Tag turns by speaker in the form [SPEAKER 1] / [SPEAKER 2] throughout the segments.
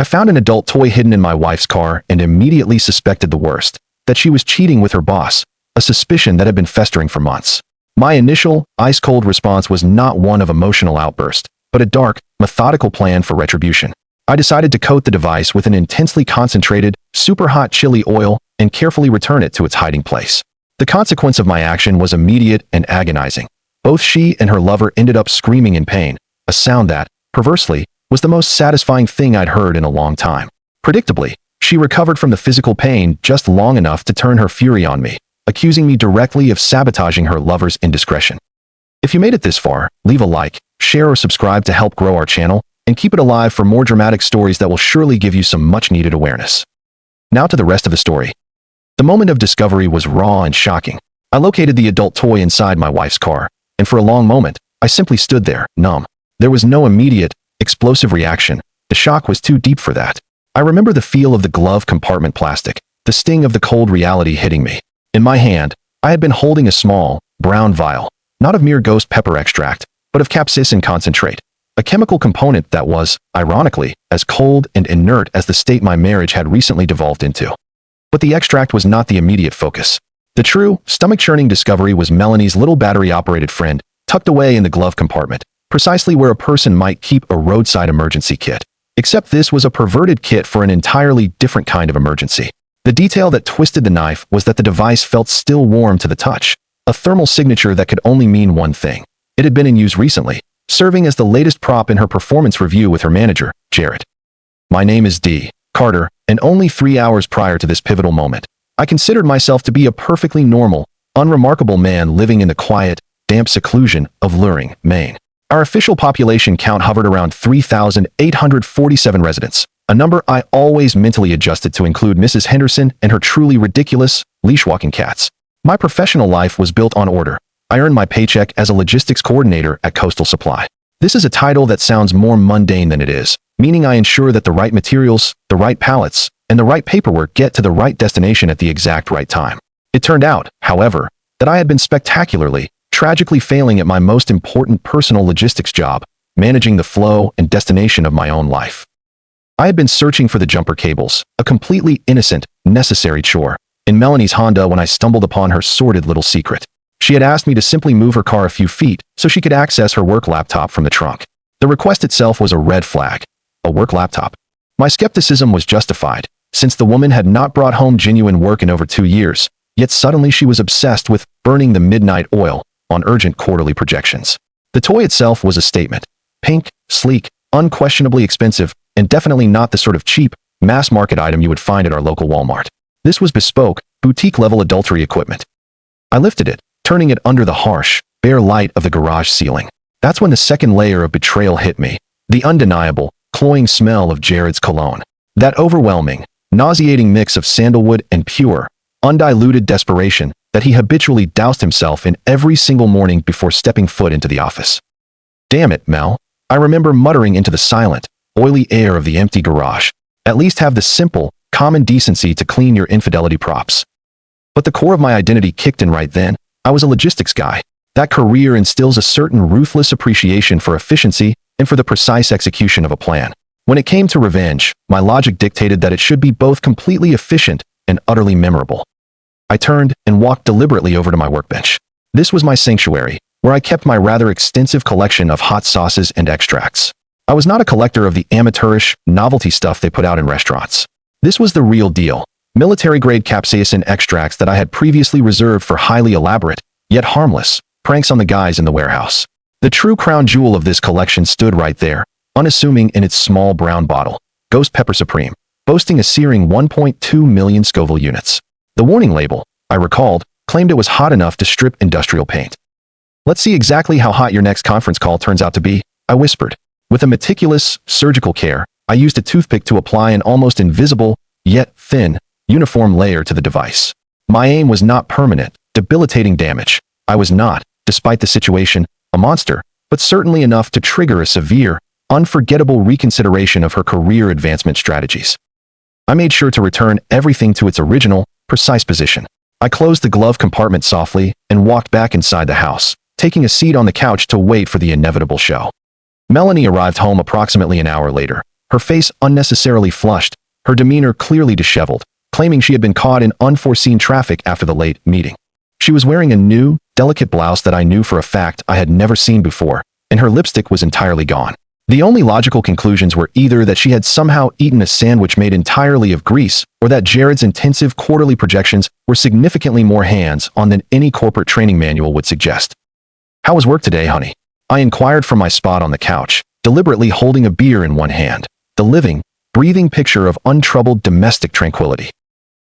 [SPEAKER 1] I found an adult toy hidden in my wife's car and immediately suspected the worst, that she was cheating with her boss, a suspicion that had been festering for months. My initial, ice-cold response was not one of emotional outburst, but a dark, methodical plan for retribution. I decided to coat the device with an intensely concentrated, super-hot chili oil and carefully return it to its hiding place. The consequence of my action was immediate and agonizing. Both she and her lover ended up screaming in pain, a sound that, perversely, was the most satisfying thing I'd heard in a long time. Predictably, she recovered from the physical pain just long enough to turn her fury on me, accusing me directly of sabotaging her lover's indiscretion. If you made it this far, leave a like, share or subscribe to help grow our channel, and keep it alive for more dramatic stories that will surely give you some much-needed awareness. Now to the rest of the story. The moment of discovery was raw and shocking. I located the adult toy inside my wife's car, and for a long moment, I simply stood there, numb. There was no immediate, explosive reaction. The shock was too deep for that. I remember the feel of the glove compartment plastic, the sting of the cold reality hitting me. In my hand, I had been holding a small, brown vial, not of mere ghost pepper extract, but of capsaicin concentrate, a chemical component that was, ironically, as cold and inert as the state my marriage had recently devolved into. But the extract was not the immediate focus. The true, stomach-churning discovery was Melanie's little battery-operated friend, tucked away in the glove compartment, precisely where a person might keep a roadside emergency kit. Except this was a perverted kit for an entirely different kind of emergency. The detail that twisted the knife was that the device felt still warm to the touch, a thermal signature that could only mean one thing. It had been in use recently, serving as the latest prop in her performance review with her manager, Jared. My name is D. Carter, and only 3 hours prior to this pivotal moment, I considered myself to be a perfectly normal, unremarkable man living in the quiet, damp seclusion of Luring, Maine. Our official population count hovered around 3,847 residents, a number I always mentally adjusted to include Mrs. Henderson and her truly ridiculous, leash-walking cats. My professional life was built on order. I earned my paycheck as a logistics coordinator at Coastal Supply. This is a title that sounds more mundane than it is, meaning I ensure that the right materials, the right pallets, and the right paperwork get to the right destination at the exact right time. It turned out, however, that I had been spectacularly, tragically failing at my most important personal logistics job, managing the flow and destination of my own life. I had been searching for the jumper cables, a completely innocent, necessary chore, in Melanie's Honda when I stumbled upon her sordid little secret. She had asked me to simply move her car a few feet so she could access her work laptop from the trunk. The request itself was a red flag. A work laptop. My skepticism was justified, since the woman had not brought home genuine work in over 2 years, yet suddenly she was obsessed with burning the midnight oil on urgent quarterly projections. The toy itself was a statement. Pink, sleek, unquestionably expensive, and definitely not the sort of cheap, mass-market item you would find at our local Walmart. This was bespoke, boutique-level adultery equipment. I lifted it, turning it under the harsh, bare light of the garage ceiling. That's when the second layer of betrayal hit me. The undeniable, cloying smell of Jared's cologne. That overwhelming, nauseating mix of sandalwood and pure, undiluted desperation that he habitually doused himself in every single morning before stepping foot into the office. Damn it, Mel. I remember muttering into the silent, oily air of the empty garage. At least have the simple, common decency to clean your infidelity props. But the core of my identity kicked in right then. I was a logistics guy. That career instills a certain ruthless appreciation for efficiency and for the precise execution of a plan. When it came to revenge, my logic dictated that it should be both completely efficient and utterly memorable. I turned and walked deliberately over to my workbench. This was my sanctuary, where I kept my rather extensive collection of hot sauces and extracts. I was not a collector of the amateurish, novelty stuff they put out in restaurants. This was the real deal. Military-grade capsaicin extracts that I had previously reserved for highly elaborate, yet harmless, pranks on the guys in the warehouse. The true crown jewel of this collection stood right there, unassuming in its small brown bottle, Ghost Pepper Supreme, boasting a searing 1.2 million Scoville units. The warning label, I recalled, claimed it was hot enough to strip industrial paint. Let's see exactly how hot your next conference call turns out to be, I whispered. With a meticulous, surgical care, I used a toothpick to apply an almost invisible, yet thin, uniform layer to the device. My aim was not permanent, debilitating damage. I was not, despite the situation, a monster, but certainly enough to trigger a severe, unforgettable reconsideration of her career advancement strategies. I made sure to return everything to its original, precise position. I closed the glove compartment softly and walked back inside the house, taking a seat on the couch to wait for the inevitable show. Melanie arrived home approximately an hour later, her face unnecessarily flushed, her demeanor clearly disheveled, claiming she had been caught in unforeseen traffic after the late meeting. She was wearing a new, delicate blouse that I knew for a fact I had never seen before, and her lipstick was entirely gone. The only logical conclusions were either that she had somehow eaten a sandwich made entirely of grease, or that Jared's intensive quarterly projections were significantly more hands-on than any corporate training manual would suggest. "How was work today, honey?" I inquired from my spot on the couch, deliberately holding a beer in one hand, the living, breathing picture of untroubled domestic tranquility.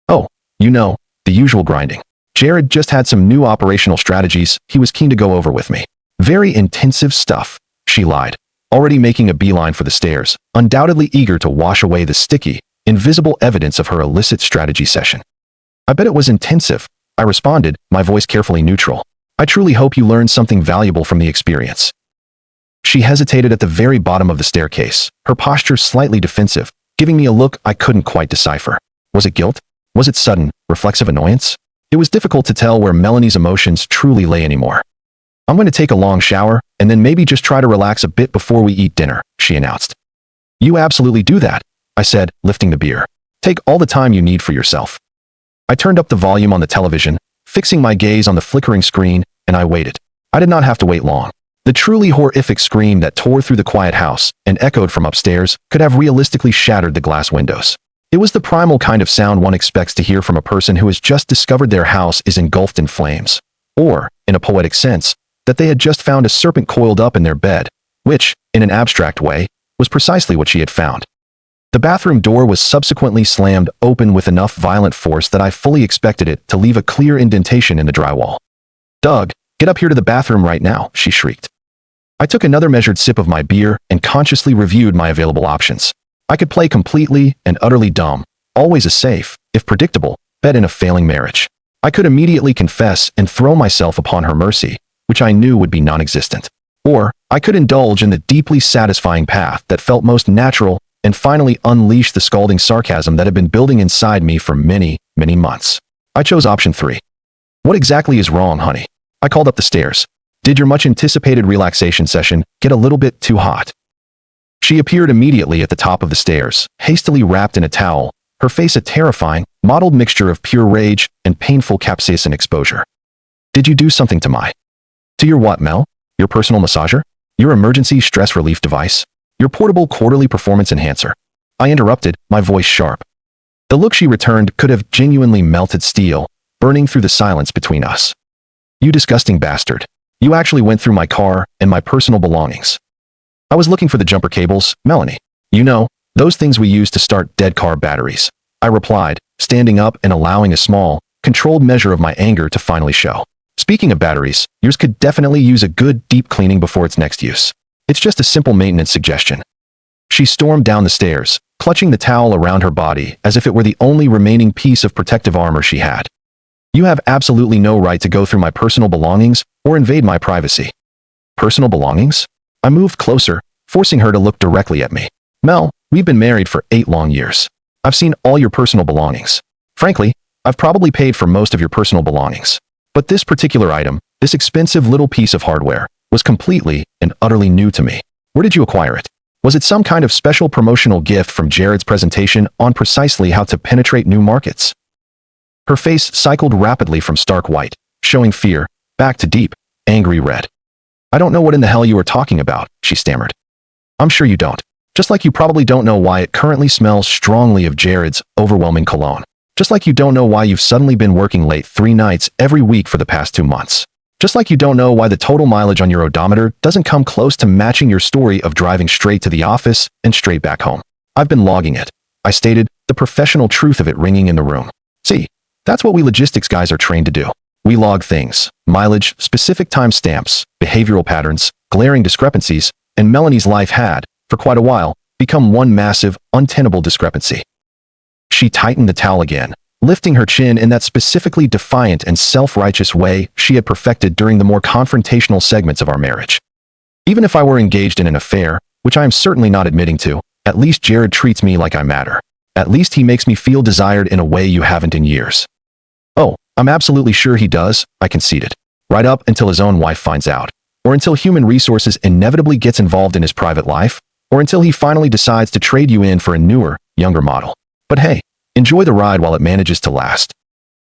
[SPEAKER 1] "Oh, the usual grinding. Jared just had some new operational strategies he was keen to go over with me. Very intensive stuff," she lied, already making a beeline for the stairs, undoubtedly eager to wash away the sticky, invisible evidence of her illicit strategy session. "I bet it was intensive," I responded, my voice carefully neutral. "I truly hope you learned something valuable from the experience." She hesitated at the very bottom of the staircase, her posture slightly defensive, giving me a look I couldn't quite decipher. Was it guilt? Was it sudden, reflexive annoyance? It was difficult to tell where Melanie's emotions truly lay anymore. "I'm going to take a long shower, and then maybe just try to relax a bit before we eat dinner," she announced. "You absolutely do that," I said, lifting the beer. "Take all the time you need for yourself." I turned up the volume on the television, fixing my gaze on the flickering screen, and I waited. I did not have to wait long. The truly horrific scream that tore through the quiet house and echoed from upstairs could have realistically shattered the glass windows. It was the primal kind of sound one expects to hear from a person who has just discovered their house is engulfed in flames. Or, in a poetic sense, that they had just found a serpent coiled up in their bed, which, in an abstract way, was precisely what she had found. The bathroom door was subsequently slammed open with enough violent force that I fully expected it to leave a clear indentation in the drywall. "Doug, get up here to the bathroom right now," she shrieked. I took another measured sip of my beer and consciously reviewed my available options. I could play completely and utterly dumb, always a safe, if predictable, bet in a failing marriage. I could immediately confess and throw myself upon her mercy, which I knew would be non-existent. Or, I could indulge in the deeply satisfying path that felt most natural and finally unleash the scalding sarcasm that had been building inside me for many, many months. I chose option 3. "What exactly is wrong, honey?" I called up the stairs. "Did your much-anticipated relaxation session get a little bit too hot?" She appeared immediately at the top of the stairs, hastily wrapped in a towel, her face a terrifying, mottled mixture of pure rage and painful capsaicin exposure. "Did you do something to To your what, Mel? Your personal massager? Your emergency stress relief device? Your portable quarterly performance enhancer?" I interrupted, my voice sharp. The look she returned could have genuinely melted steel, burning through the silence between us. "You disgusting bastard. You actually went through my car and my personal belongings." "I was looking for the jumper cables, Melanie. Those things we use to start dead car batteries," I replied, standing up and allowing a small, controlled measure of my anger to finally show. "Speaking of batteries, yours could definitely use a good deep cleaning before its next use. It's just a simple maintenance suggestion." She stormed down the stairs, clutching the towel around her body as if it were the only remaining piece of protective armor she had. "You have absolutely no right to go through my personal belongings or invade my privacy." "Personal belongings?" I moved closer, forcing her to look directly at me. "Mel, we've been married for 8 long years. I've seen all your personal belongings. Frankly, I've probably paid for most of your personal belongings. But this particular item, this expensive little piece of hardware, was completely and utterly new to me. Where did you acquire it? Was it some kind of special promotional gift from Jared's presentation on precisely how to penetrate new markets?" Her face cycled rapidly from stark white, showing fear, back to deep, angry red. "I don't know what in the hell you are talking about," she stammered. "I'm sure you don't. Just like you probably don't know why it currently smells strongly of Jared's overwhelming cologne. Just like you don't know why you've suddenly been working late 3 nights every week for the past 2 months. Just like you don't know why the total mileage on your odometer doesn't come close to matching your story of driving straight to the office and straight back home. I've been logging it," I stated, the professional truth of it ringing in the room. "See, that's what we logistics guys are trained to do. We log things, mileage, specific timestamps, behavioral patterns, glaring discrepancies, and Melanie's life had, for quite a while, become one massive, untenable discrepancy." She tightened the towel again, lifting her chin in that specifically defiant and self-righteous way she had perfected during the more confrontational segments of our marriage. "Even if I were engaged in an affair, which I am certainly not admitting to, at least Jared treats me like I matter. At least he makes me feel desired in a way you haven't in years." "Oh, I'm absolutely sure he does," I conceded. "Right up until his own wife finds out. Or until human resources inevitably gets involved in his private life. or until he finally decides to trade you in for a newer, younger model. But hey, enjoy the ride while it manages to last.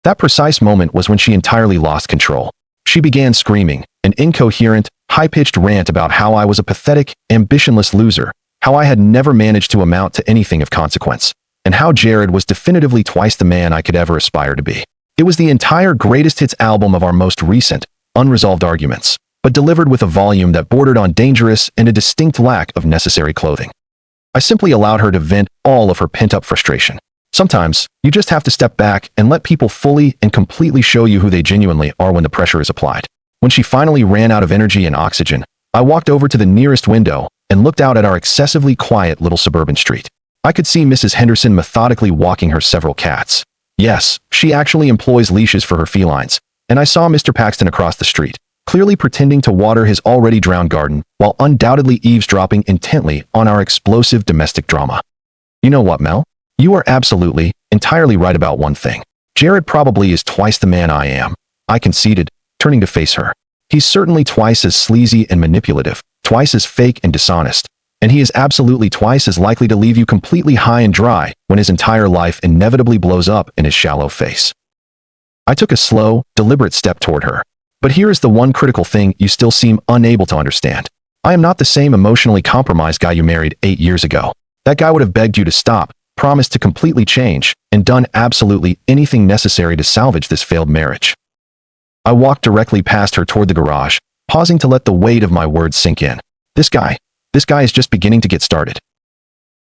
[SPEAKER 1] That precise moment was when she entirely lost control. She began screaming, an incoherent, high-pitched rant about how I was a pathetic, ambitionless loser, how I had never managed to amount to anything of consequence, and how Jared was definitively twice the man I could ever aspire to be. It was the entire greatest hits album of our most recent, unresolved arguments, but delivered with a volume that bordered on dangerous and a distinct lack of necessary clothing. I simply allowed her to vent all of her pent-up frustration. Sometimes, you just have to step back and let people fully and completely show you who they genuinely are when the pressure is applied. When she finally ran out of energy and oxygen, I walked over to the nearest window and looked out at our excessively quiet little suburban street. I could see Mrs. Henderson methodically walking her several cats. Yes, she actually employs leashes for her felines, and I saw Mr. Paxton across the street, clearly pretending to water his already drowned garden while undoubtedly eavesdropping intently on our explosive domestic drama. You know what, Mel? You are absolutely, entirely right about one thing. Jared probably is twice the man I am, I conceded, turning to face her. He's certainly twice as sleazy and manipulative, twice as fake and dishonest, and he is absolutely twice as likely to leave you completely high and dry when his entire life inevitably blows up in his shallow face. I took a slow, deliberate step toward her. But here is the one critical thing you still seem unable to understand. I am not the same emotionally compromised guy you married 8 years ago. That guy would have begged you to stop, promised to completely change, and done absolutely anything necessary to salvage this failed marriage. I walked directly past her toward the garage, pausing to let the weight of my words sink in. This guy is just beginning to get started.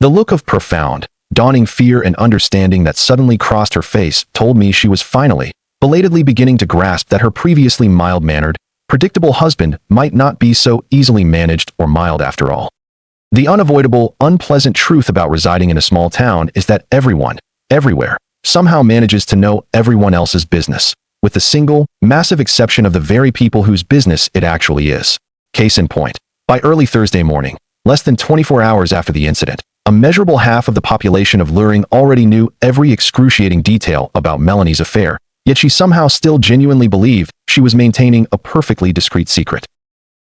[SPEAKER 1] The look of profound, dawning fear and understanding that suddenly crossed her face told me she was finally, belatedly beginning to grasp that her previously mild-mannered, predictable husband might not be so easily managed or mild after all. The unavoidable, unpleasant truth about residing in a small town is that everyone, everywhere, somehow manages to know everyone else's business, with the single, massive exception of the very people whose business it actually is. Case in point. By early Thursday morning, less than 24 hours after the incident, a measurable half of the population of Luring already knew every excruciating detail about Melanie's affair, yet she somehow still genuinely believed she was maintaining a perfectly discreet secret.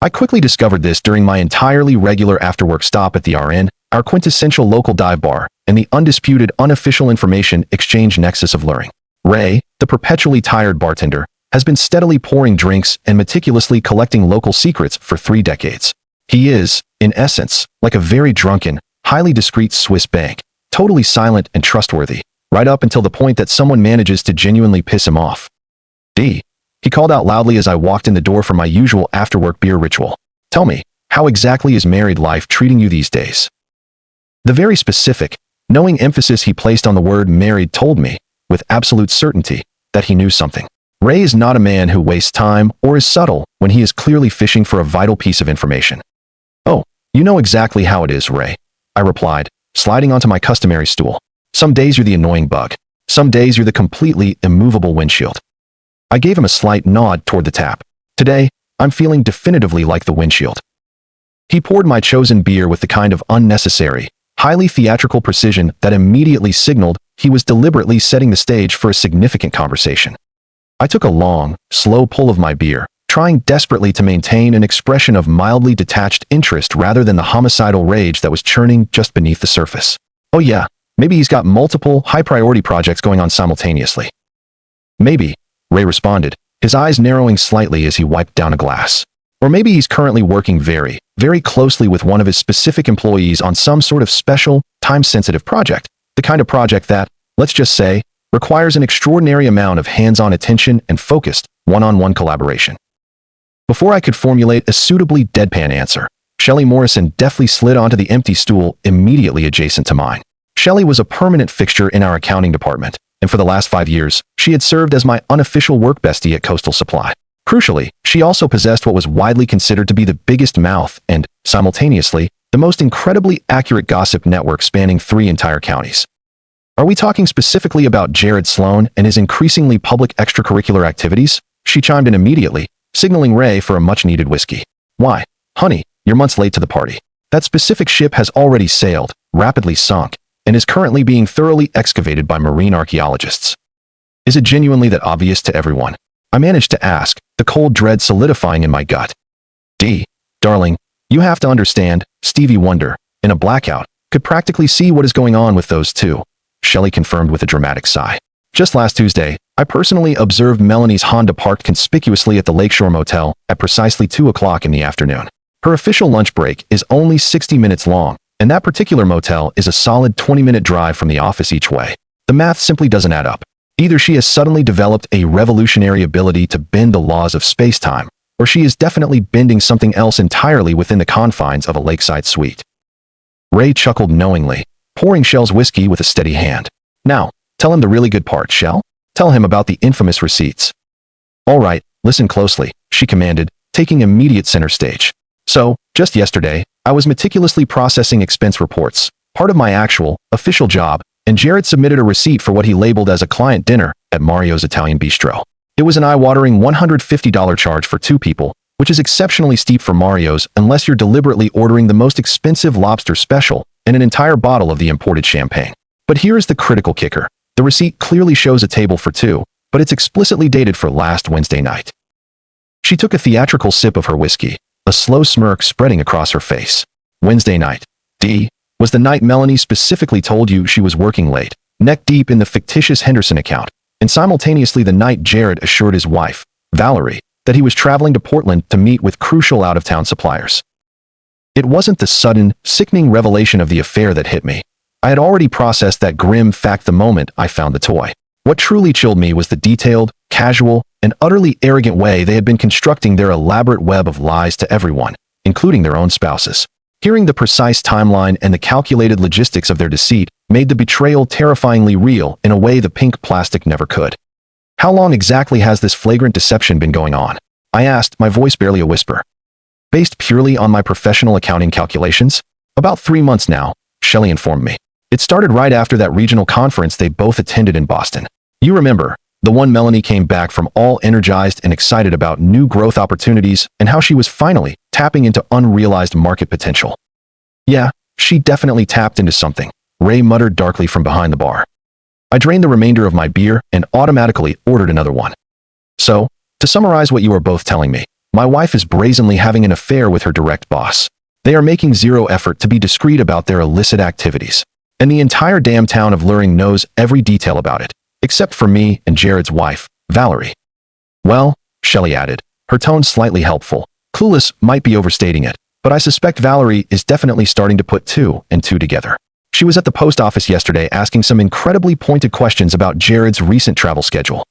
[SPEAKER 1] I quickly discovered this during my entirely regular after-work stop at the RN, our quintessential local dive bar, and the undisputed unofficial information exchange nexus of Luring. Ray, the perpetually tired bartender, has been steadily pouring drinks and meticulously collecting local secrets for 3 decades. He is, in essence, like a very drunken, highly discreet Swiss bank, totally silent and trustworthy, right up until the point that someone manages to genuinely piss him off. D. He called out loudly as I walked in the door for my usual after-work beer ritual. Tell me, how exactly is married life treating you these days? The very specific, knowing emphasis he placed on the word married told me, with absolute certainty, that he knew something. Ray is not a man who wastes time or is subtle when he is clearly fishing for a vital piece of information. Oh, you know exactly how it is, Ray, I replied, sliding onto my customary stool. Some days you're the annoying bug. Some days you're the completely immovable windshield. I gave him a slight nod toward the tap. Today, I'm feeling definitively like the windshield. He poured my chosen beer with the kind of unnecessary, highly theatrical precision that immediately signaled he was deliberately setting the stage for a significant conversation. I took a long, slow pull of my beer, trying desperately to maintain an expression of mildly detached interest rather than the homicidal rage that was churning just beneath the surface. Oh yeah, maybe he's got multiple, high-priority projects going on simultaneously. Maybe, Ray responded, his eyes narrowing slightly as he wiped down a glass. Or maybe he's currently working very, very closely with one of his specific employees on some sort of special, time-sensitive project. The kind of project that, let's just say, requires an extraordinary amount of hands-on attention and focused, one-on-one collaboration. Before I could formulate a suitably deadpan answer, Shelley Morrison deftly slid onto the empty stool immediately adjacent to mine. Shelley was a permanent fixture in our accounting department, and for the last 5 years, she had served as my unofficial work bestie at Coastal Supply. Crucially, she also possessed what was widely considered to be the biggest mouth and, simultaneously, the most incredibly accurate gossip network spanning 3 entire counties. Are we talking specifically about Jared Sloan and his increasingly public extracurricular activities? She chimed in immediately, signaling Ray for a much-needed whiskey. Why, honey, you're months late to the party. That specific ship has already sailed, rapidly sunk, and is currently being thoroughly excavated by marine archaeologists. Is it genuinely that obvious to everyone? I managed to ask, the cold dread solidifying in my gut. D. Darling, you have to understand, Stevie Wonder, in a blackout, could practically see what is going on with those two. Shelley confirmed with a dramatic sigh. Just last Tuesday, I personally observed Melanie's Honda parked conspicuously at the Lakeshore Motel at precisely 2 o'clock in the afternoon. Her official lunch break is only 60 minutes long, and that particular motel is a solid 20-minute drive from the office each way. The math simply doesn't add up. Either she has suddenly developed a revolutionary ability to bend the laws of space-time, or she is definitely bending something else entirely within the confines of a lakeside suite. Ray chuckled knowingly, pouring Shell's whiskey with a steady hand. Now, tell him the really good part, Shell. Tell him about the infamous receipts. All right, listen closely, she commanded, taking immediate center stage. So, just yesterday, I was meticulously processing expense reports, part of my actual, official job, and Jared submitted a receipt for what he labeled as a client dinner at Mario's Italian Bistro. It was an eye-watering $150 charge for 2 people, which is exceptionally steep for Mario's unless you're deliberately ordering the most expensive lobster special and an entire bottle of the imported champagne. But here is the critical kicker. The receipt clearly shows a table for 2, but it's explicitly dated for last Wednesday night. She took a theatrical sip of her whiskey, a slow smirk spreading across her face. Wednesday night, D, was the night Melanie specifically told you she was working late, neck deep in the fictitious Henderson account, and simultaneously the night Jared assured his wife, Valerie, that he was traveling to Portland to meet with crucial out-of-town suppliers. It wasn't the sudden, sickening revelation of the affair that hit me. I had already processed that grim fact the moment I found the toy. What truly chilled me was the detailed, casual, and utterly arrogant way they had been constructing their elaborate web of lies to everyone, including their own spouses. Hearing the precise timeline and the calculated logistics of their deceit made the betrayal terrifyingly real in a way the pink plastic never could. How long exactly has this flagrant deception been going on? I asked, my voice barely a whisper. Based purely on my professional accounting calculations? About 3 months now, Shelley informed me. It started right after that regional conference they both attended in Boston. You remember, the one Melanie came back from all energized and excited about new growth opportunities and how she was finally tapping into unrealized market potential. Yeah, she definitely tapped into something, Ray muttered darkly from behind the bar. I drained the remainder of my beer and automatically ordered another one. So, to summarize what you are both telling me, my wife is brazenly having an affair with her direct boss. They are making zero effort to be discreet about their illicit activities. And the entire damn town of Luring knows every detail about it, except for me and Jared's wife, Valerie. Well, Shelley added, her tone slightly helpful. Clueless might be overstating it, but I suspect Valerie is definitely starting to put 2 and 2 together. She was at the post office yesterday asking some incredibly pointed questions about Jared's recent travel schedule.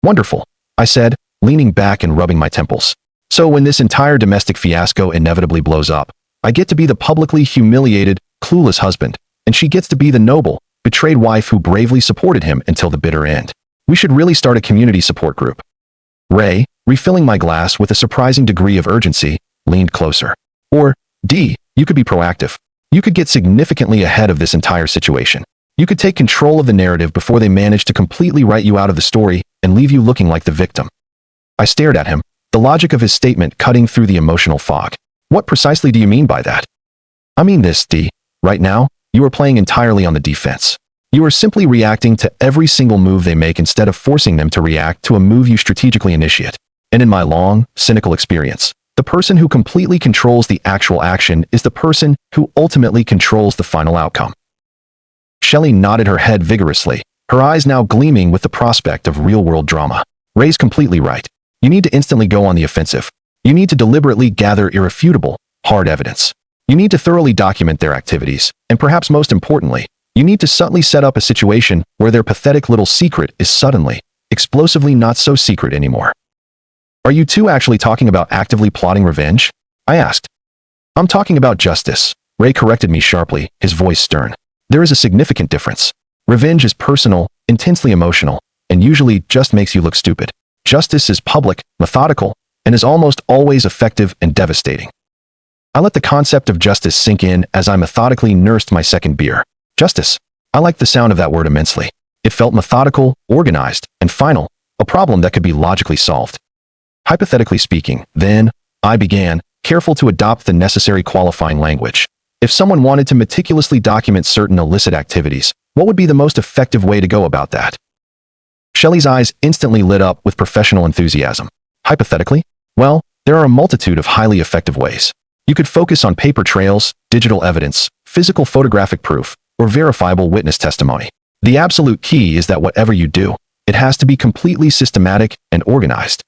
[SPEAKER 1] Wonderful, I said, leaning back and rubbing my temples. So when this entire domestic fiasco inevitably blows up, I get to be the publicly humiliated, clueless husband, and she gets to be the noble, betrayed wife who bravely supported him until the bitter end. We should really start a community support group. Ray, refilling my glass with a surprising degree of urgency, leaned closer. Or, D, you could be proactive. You could get significantly ahead of this entire situation. You could take control of the narrative before they manage to completely write you out of the story and leave you looking like the victim. I stared at him, the logic of his statement cutting through the emotional fog. What precisely do you mean by that? I mean this, D. Right now, you are playing entirely on the defense. You are simply reacting to every single move they make instead of forcing them to react to a move you strategically initiate. And in my long, cynical experience, the person who completely controls the actual action is the person who ultimately controls the final outcome. Shelley nodded her head vigorously, her eyes now gleaming with the prospect of real-world drama. Ray's completely right. You need to instantly go on the offensive. You need to deliberately gather irrefutable, hard evidence. You need to thoroughly document their activities, and perhaps most importantly, you need to subtly set up a situation where their pathetic little secret is suddenly, explosively not so secret anymore. Are you two actually talking about actively plotting revenge? I asked. I'm talking about justice. Ray corrected me sharply, his voice stern. There is a significant difference. Revenge is personal, intensely emotional, and usually just makes you look stupid. Justice is public, methodical, and is almost always effective and devastating. I let the concept of justice sink in as I methodically nursed my second beer. Justice. I liked the sound of that word immensely. It felt methodical, organized, and final, a problem that could be logically solved. Hypothetically speaking, then, I began, careful to adopt the necessary qualifying language. If someone wanted to meticulously document certain illicit activities, what would be the most effective way to go about that? Shelley's eyes instantly lit up with professional enthusiasm. Hypothetically? Well, there are a multitude of highly effective ways. You could focus on paper trails, digital evidence, physical photographic proof, or verifiable witness testimony. The absolute key is that whatever you do, it has to be completely systematic and organized.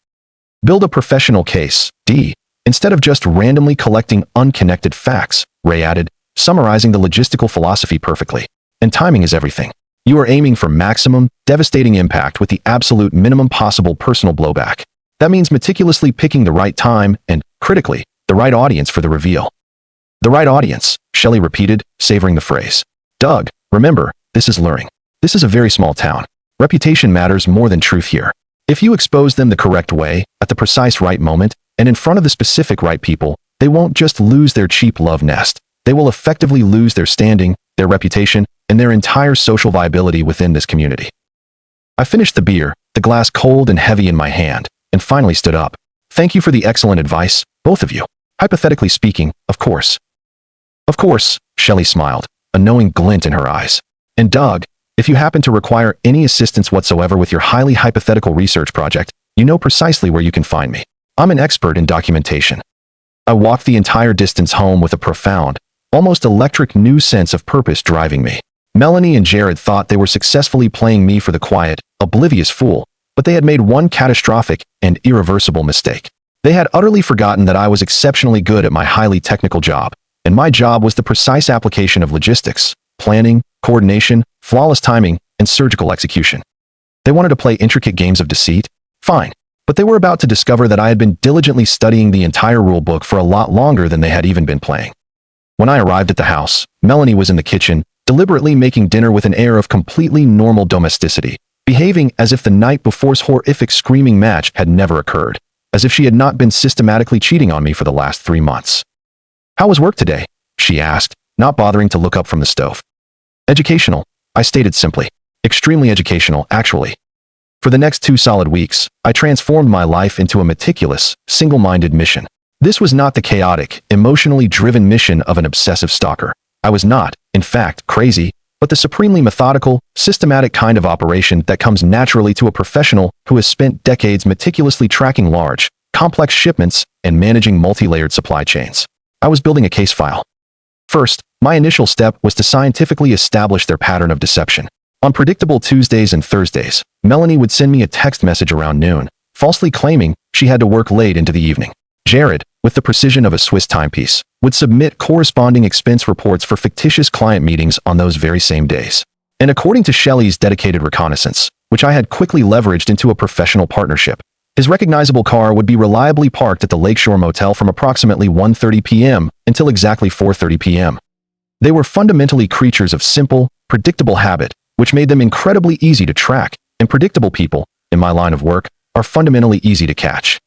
[SPEAKER 1] Build a professional case, D, instead of just randomly collecting unconnected facts, Ray added, summarizing the logistical philosophy perfectly. And timing is everything. You are aiming for maximum, devastating impact with the absolute minimum possible personal blowback. That means meticulously picking the right time and, critically, the right audience for the reveal. The right audience, Shelley repeated, savoring the phrase. Doug, remember, this is luring. This is a very small town. Reputation matters more than truth here. If you expose them the correct way, at the precise right moment, and in front of the specific right people, they won't just lose their cheap love nest. They will effectively lose their standing, their reputation, and their entire social viability within this community. I finished the beer, the glass cold and heavy in my hand, and finally stood up. Thank you for the excellent advice, both of you. Hypothetically speaking, of course. Of course, Shelley smiled, a knowing glint in her eyes. And Doug, if you happen to require any assistance whatsoever with your highly hypothetical research project, you know precisely where you can find me. I'm an expert in documentation. I walked the entire distance home with a profound, almost electric new sense of purpose driving me. Melanie and Jared thought they were successfully playing me for the quiet, oblivious fool, but they had made one catastrophic and irreversible mistake. They had utterly forgotten that I was exceptionally good at my highly technical job, and my job was the precise application of logistics, planning, coordination, flawless timing, and surgical execution. They wanted to play intricate games of deceit? Fine. But they were about to discover that I had been diligently studying the entire rule book for a lot longer than they had even been playing. When I arrived at the house, Melanie was in the kitchen, deliberately making dinner with an air of completely normal domesticity, behaving as if the night before's horrific screaming match had never occurred, as if she had not been systematically cheating on me for the last 3 months. How was work today? She asked, not bothering to look up from the stove. Educational, I stated simply. Extremely educational, actually. For the next 2 solid weeks, I transformed my life into a meticulous, single-minded mission. This was not the chaotic, emotionally driven mission of an obsessive stalker. I was not, in fact, crazy, but the supremely methodical, systematic kind of operation that comes naturally to a professional who has spent decades meticulously tracking large, complex shipments and managing multi-layered supply chains. I was building a case file. First, my initial step was to scientifically establish their pattern of deception. On predictable Tuesdays and Thursdays, Melanie would send me a text message around noon, falsely claiming she had to work late into the evening. Jared, with the precision of a Swiss timepiece, would submit corresponding expense reports for fictitious client meetings on those very same days. And according to Shelley's dedicated reconnaissance, which I had quickly leveraged into a professional partnership, his recognizable car would be reliably parked at the Lakeshore Motel from approximately 1:30 p.m. until exactly 4:30 p.m. They were fundamentally creatures of simple, predictable habit, which made them incredibly easy to track, and predictable people, in my line of work, are fundamentally easy to catch.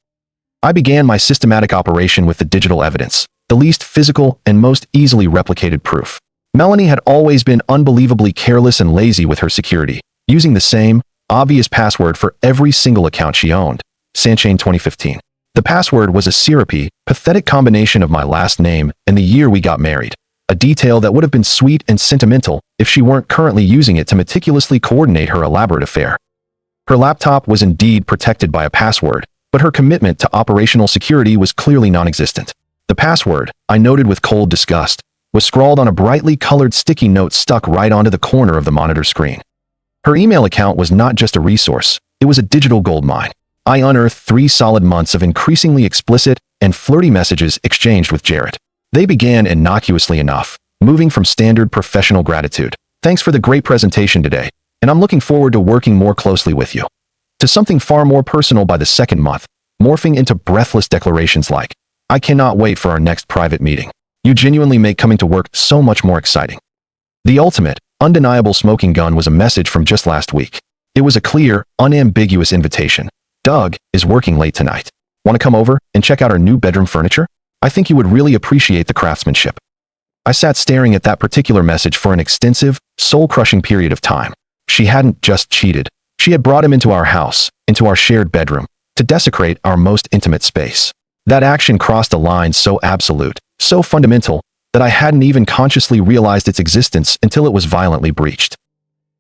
[SPEAKER 1] I began my systematic operation with the digital evidence, the least physical and most easily replicated proof. Melanie had always been unbelievably careless and lazy with her security, using the same, obvious password for every single account she owned. Sanchain 2015. The password was a syrupy, pathetic combination of my last name and the year we got married, a detail that would have been sweet and sentimental if she weren't currently using it to meticulously coordinate her elaborate affair. Her laptop was indeed protected by a password, but her commitment to operational security was clearly non-existent. The password, I noted with cold disgust, was scrawled on a brightly colored sticky note stuck right onto the corner of the monitor screen. Her email account was not just a resource, it was a digital goldmine. I unearthed 3 solid months of increasingly explicit and flirty messages exchanged with Jared. They began innocuously enough, moving from standard professional gratitude. Thanks for the great presentation today, and I'm looking forward to working more closely with you, to something far more personal by the second month, morphing into breathless declarations like, I cannot wait for our next private meeting. You genuinely make coming to work so much more exciting. The ultimate, undeniable smoking gun was a message from just last week. It was a clear, unambiguous invitation. Doug is working late tonight. Want to come over and check out our new bedroom furniture? I think you would really appreciate the craftsmanship. I sat staring at that particular message for an extensive, soul-crushing period of time. She hadn't just cheated. She had brought him into our house, into our shared bedroom, to desecrate our most intimate space. That action crossed a line so absolute, so fundamental, that I hadn't even consciously realized its existence until it was violently breached.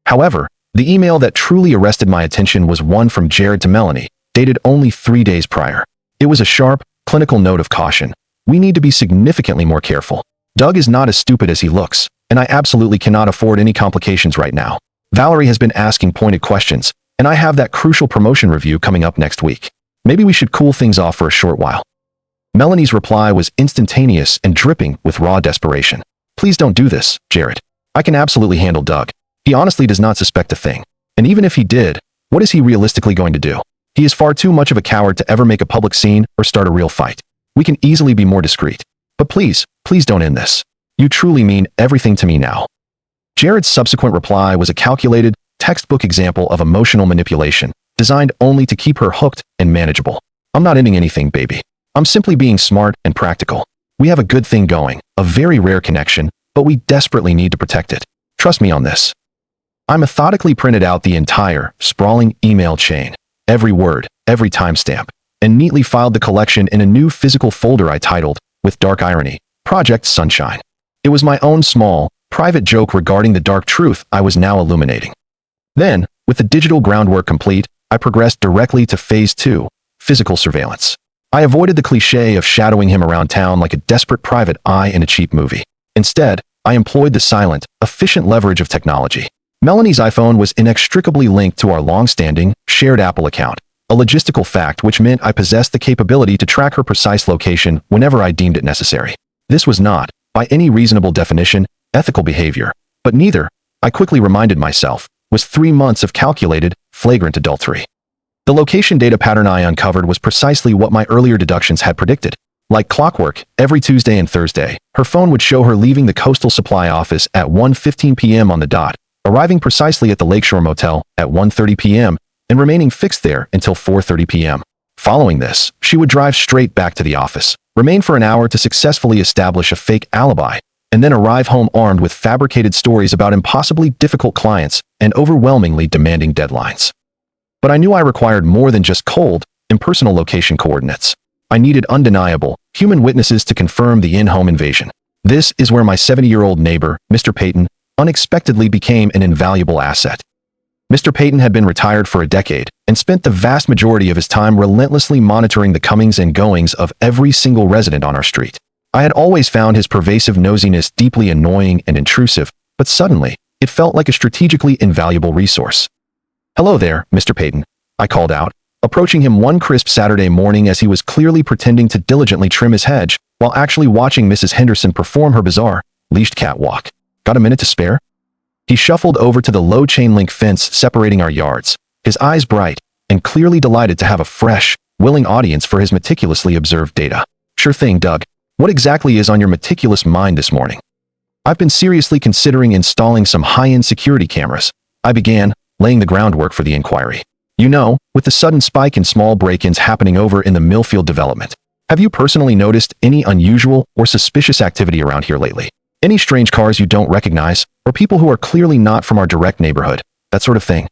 [SPEAKER 1] However, the email that truly arrested my attention was one from Jared to Melanie, dated only 3 days prior. It was a sharp, clinical note of caution. We need to be significantly more careful. Doug is not as stupid as he looks, and I absolutely cannot afford any complications right now. Valerie has been asking pointed questions, and I have that crucial promotion review coming up next week. Maybe we should cool things off for a short while. Melanie's reply was instantaneous and dripping with raw desperation. Please don't do this, Jared. I can absolutely handle Doug. He honestly does not suspect a thing. And even if he did, what is he realistically going to do? He is far too much of a coward to ever make a public scene or start a real fight. We can easily be more discreet. But please, please don't end this. You truly mean everything to me now. Jared's subsequent reply was a calculated, textbook example of emotional manipulation, designed only to keep her hooked and manageable. I'm not ending anything, baby. I'm simply being smart and practical. We have a good thing going, a very rare connection, but we desperately need to protect it. Trust me on this. I methodically printed out the entire, sprawling email chain, every word, every timestamp, and neatly filed the collection in a new physical folder I titled, with dark irony, Project Sunshine. It was my own small, private joke regarding the dark truth I was now illuminating. Then, with the digital groundwork complete, I progressed directly to Phase 2, physical surveillance. I avoided the cliché of shadowing him around town like a desperate private eye in a cheap movie. Instead, I employed the silent, efficient leverage of technology. Melanie's iPhone was inextricably linked to our long-standing, shared Apple account, a logistical fact which meant I possessed the capability to track her precise location whenever I deemed it necessary. This was not, by any reasonable definition, ethical behavior, but neither, I quickly reminded myself, was 3 months of calculated, flagrant adultery. The location data pattern I uncovered was precisely what my earlier deductions had predicted. Like clockwork, every Tuesday and Thursday, her phone would show her leaving the Coastal Supply office at 1:15 p.m. on the dot, arriving precisely at the Lakeshore Motel at 1:30 p.m., and remaining fixed there until 4:30 p.m. Following this, she would drive straight back to the office, remain for an hour to successfully establish a fake alibi, and then arrive home armed with fabricated stories about impossibly difficult clients and overwhelmingly demanding deadlines. But I knew I required more than just cold, impersonal location coordinates. I needed undeniable, human witnesses to confirm the in-home invasion. This is where my 70-year-old neighbor, Mr. Peyton, unexpectedly became an invaluable asset. Mr. Peyton had been retired for a decade and spent the vast majority of his time relentlessly monitoring the comings and goings of every single resident on our street. I had always found his pervasive nosiness deeply annoying and intrusive, but suddenly, it felt like a strategically invaluable resource. "Hello there, Mr. Peyton," I called out, approaching him one crisp Saturday morning as he was clearly pretending to diligently trim his hedge while actually watching Mrs. Henderson perform her bizarre, leashed catwalk. "Got a minute to spare?" He shuffled over to the low chain-link fence separating our yards, his eyes bright and clearly delighted to have a fresh, willing audience for his meticulously observed data. "Sure thing, Doug. What exactly is on your meticulous mind this morning?" "I've been seriously considering installing some high-end security cameras," I began, laying the groundwork for the inquiry. "You know, with the sudden spike in small break-ins happening over in the Millfield development, have you personally noticed any unusual or suspicious activity around here lately? Any strange cars you don't recognize, or people who are clearly not from our direct neighborhood, that sort of thing?"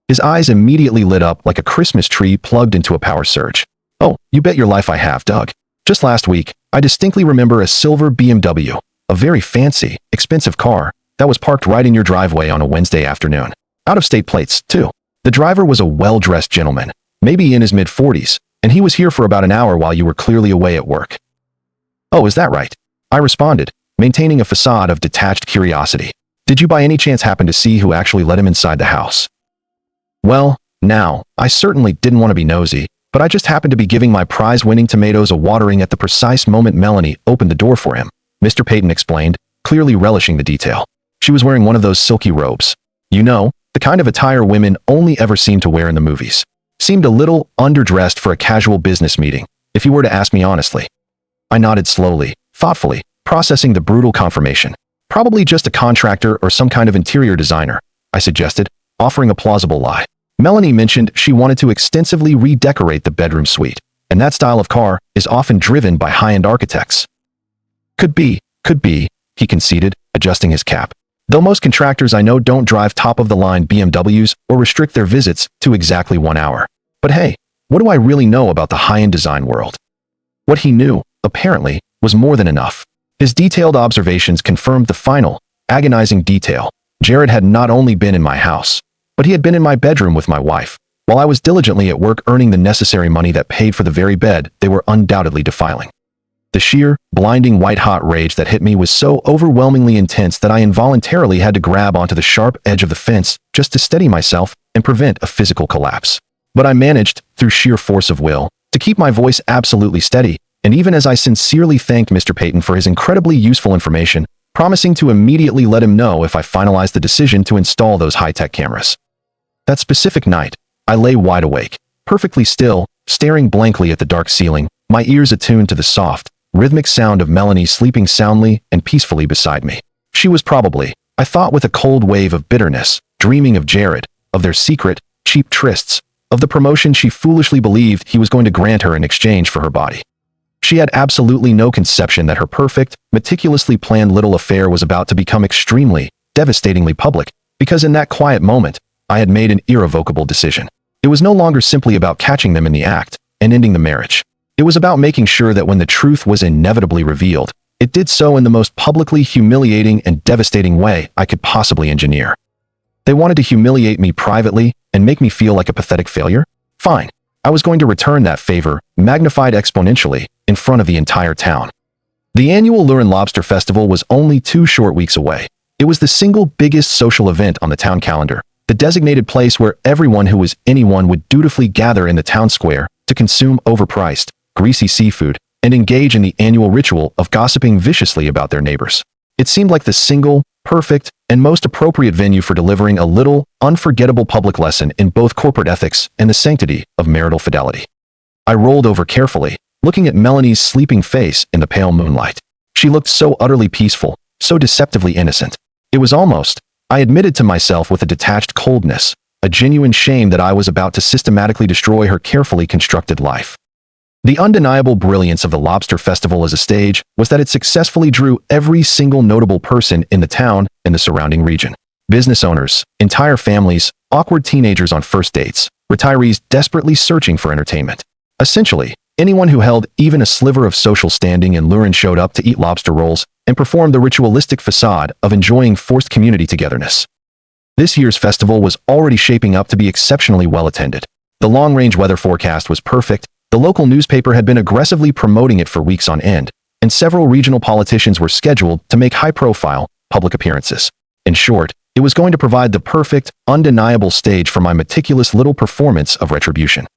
[SPEAKER 1] His eyes immediately lit up like a Christmas tree plugged into a power surge. "Oh, you bet your life I have, Doug. Just last week, I distinctly remember a silver BMW, a very fancy, expensive car, that was parked right in your driveway on a Wednesday afternoon. Out-of-state plates, too. The driver was a well-dressed gentleman, maybe in his mid-40s, and he was here for about an hour while you were clearly away at work." "Oh, is that right?" I responded, maintaining a facade of detached curiosity. "Did you by any chance happen to see who actually let him inside the house?" Well, now, I certainly didn't want to be nosy, but I just happened to be giving my prize-winning tomatoes a watering at the precise moment Melanie opened the door for him, Mr. Peyton explained, clearly relishing the detail. She was wearing one of those silky robes. You know, the kind of attire women only ever seem to wear in the movies. Seemed a little underdressed for a casual business meeting, if you were to ask me honestly. I nodded slowly, thoughtfully, processing the brutal confirmation. "Probably just a contractor or some kind of interior designer," I suggested, offering a plausible lie. Melanie mentioned she wanted to extensively redecorate the bedroom suite, and that style of car is often driven by high-end architects. Could be, he conceded, adjusting his cap. Though most contractors I know don't drive top-of-the-line BMWs or restrict their visits to exactly 1 hour. But hey, what do I really know about the high-end design world? What he knew, apparently, was more than enough. His detailed observations confirmed the final, agonizing detail. Jared had not only been in my house, but he had been in my bedroom with my wife, while I was diligently at work earning the necessary money that paid for the very bed they were undoubtedly defiling. The sheer, blinding white-hot rage that hit me was so overwhelmingly intense that I involuntarily had to grab onto the sharp edge of the fence just to steady myself and prevent a physical collapse. But I managed, through sheer force of will, to keep my voice absolutely steady, and even as I sincerely thanked Mr. Peyton for his incredibly useful information, promising to immediately let him know if I finalized the decision to install those high-tech cameras. That specific night, I lay wide awake, perfectly still, staring blankly at the dark ceiling, my ears attuned to the soft, rhythmic sound of Melanie sleeping soundly and peacefully beside me. She was probably, I thought with a cold wave of bitterness, dreaming of Jared, of their secret, cheap trysts, of the promotion she foolishly believed he was going to grant her in exchange for her body. She had absolutely no conception that her perfect, meticulously planned little affair was about to become extremely, devastatingly public, because in that quiet moment, I had made an irrevocable decision. It was no longer simply about catching them in the act and ending the marriage. It was about making sure that when the truth was inevitably revealed, it did so in the most publicly humiliating and devastating way I could possibly engineer. They wanted to humiliate me privately and make me feel like a pathetic failure? Fine. I was going to return that favor, magnified exponentially, in front of the entire town. The annual Lure and Lobster Festival was only 2 short weeks away. It was the single biggest social event on the town calendar, the designated place where everyone who was anyone would dutifully gather in the town square to consume overpriced, greasy seafood, and engage in the annual ritual of gossiping viciously about their neighbors. It seemed like the single, perfect, and most appropriate venue for delivering a little, unforgettable public lesson in both corporate ethics and the sanctity of marital fidelity. I rolled over carefully, looking at Melanie's sleeping face in the pale moonlight. She looked so utterly peaceful, so deceptively innocent. It was almost, I admitted to myself with a detached coldness, a genuine shame that I was about to systematically destroy her carefully constructed life. The undeniable brilliance of the Lobster Festival as a stage was that it successfully drew every single notable person in the town and the surrounding region. Business owners, entire families, awkward teenagers on first dates, retirees desperately searching for entertainment. Essentially, anyone who held even a sliver of social standing in Lurin showed up to eat lobster rolls and perform the ritualistic facade of enjoying forced community togetherness. This year's festival was already shaping up to be exceptionally well attended. The long-range weather forecast was perfect. The local newspaper had been aggressively promoting it for weeks on end, and several regional politicians were scheduled to make high-profile, public appearances. In short, it was going to provide the perfect, undeniable stage for my meticulous little performance of retribution.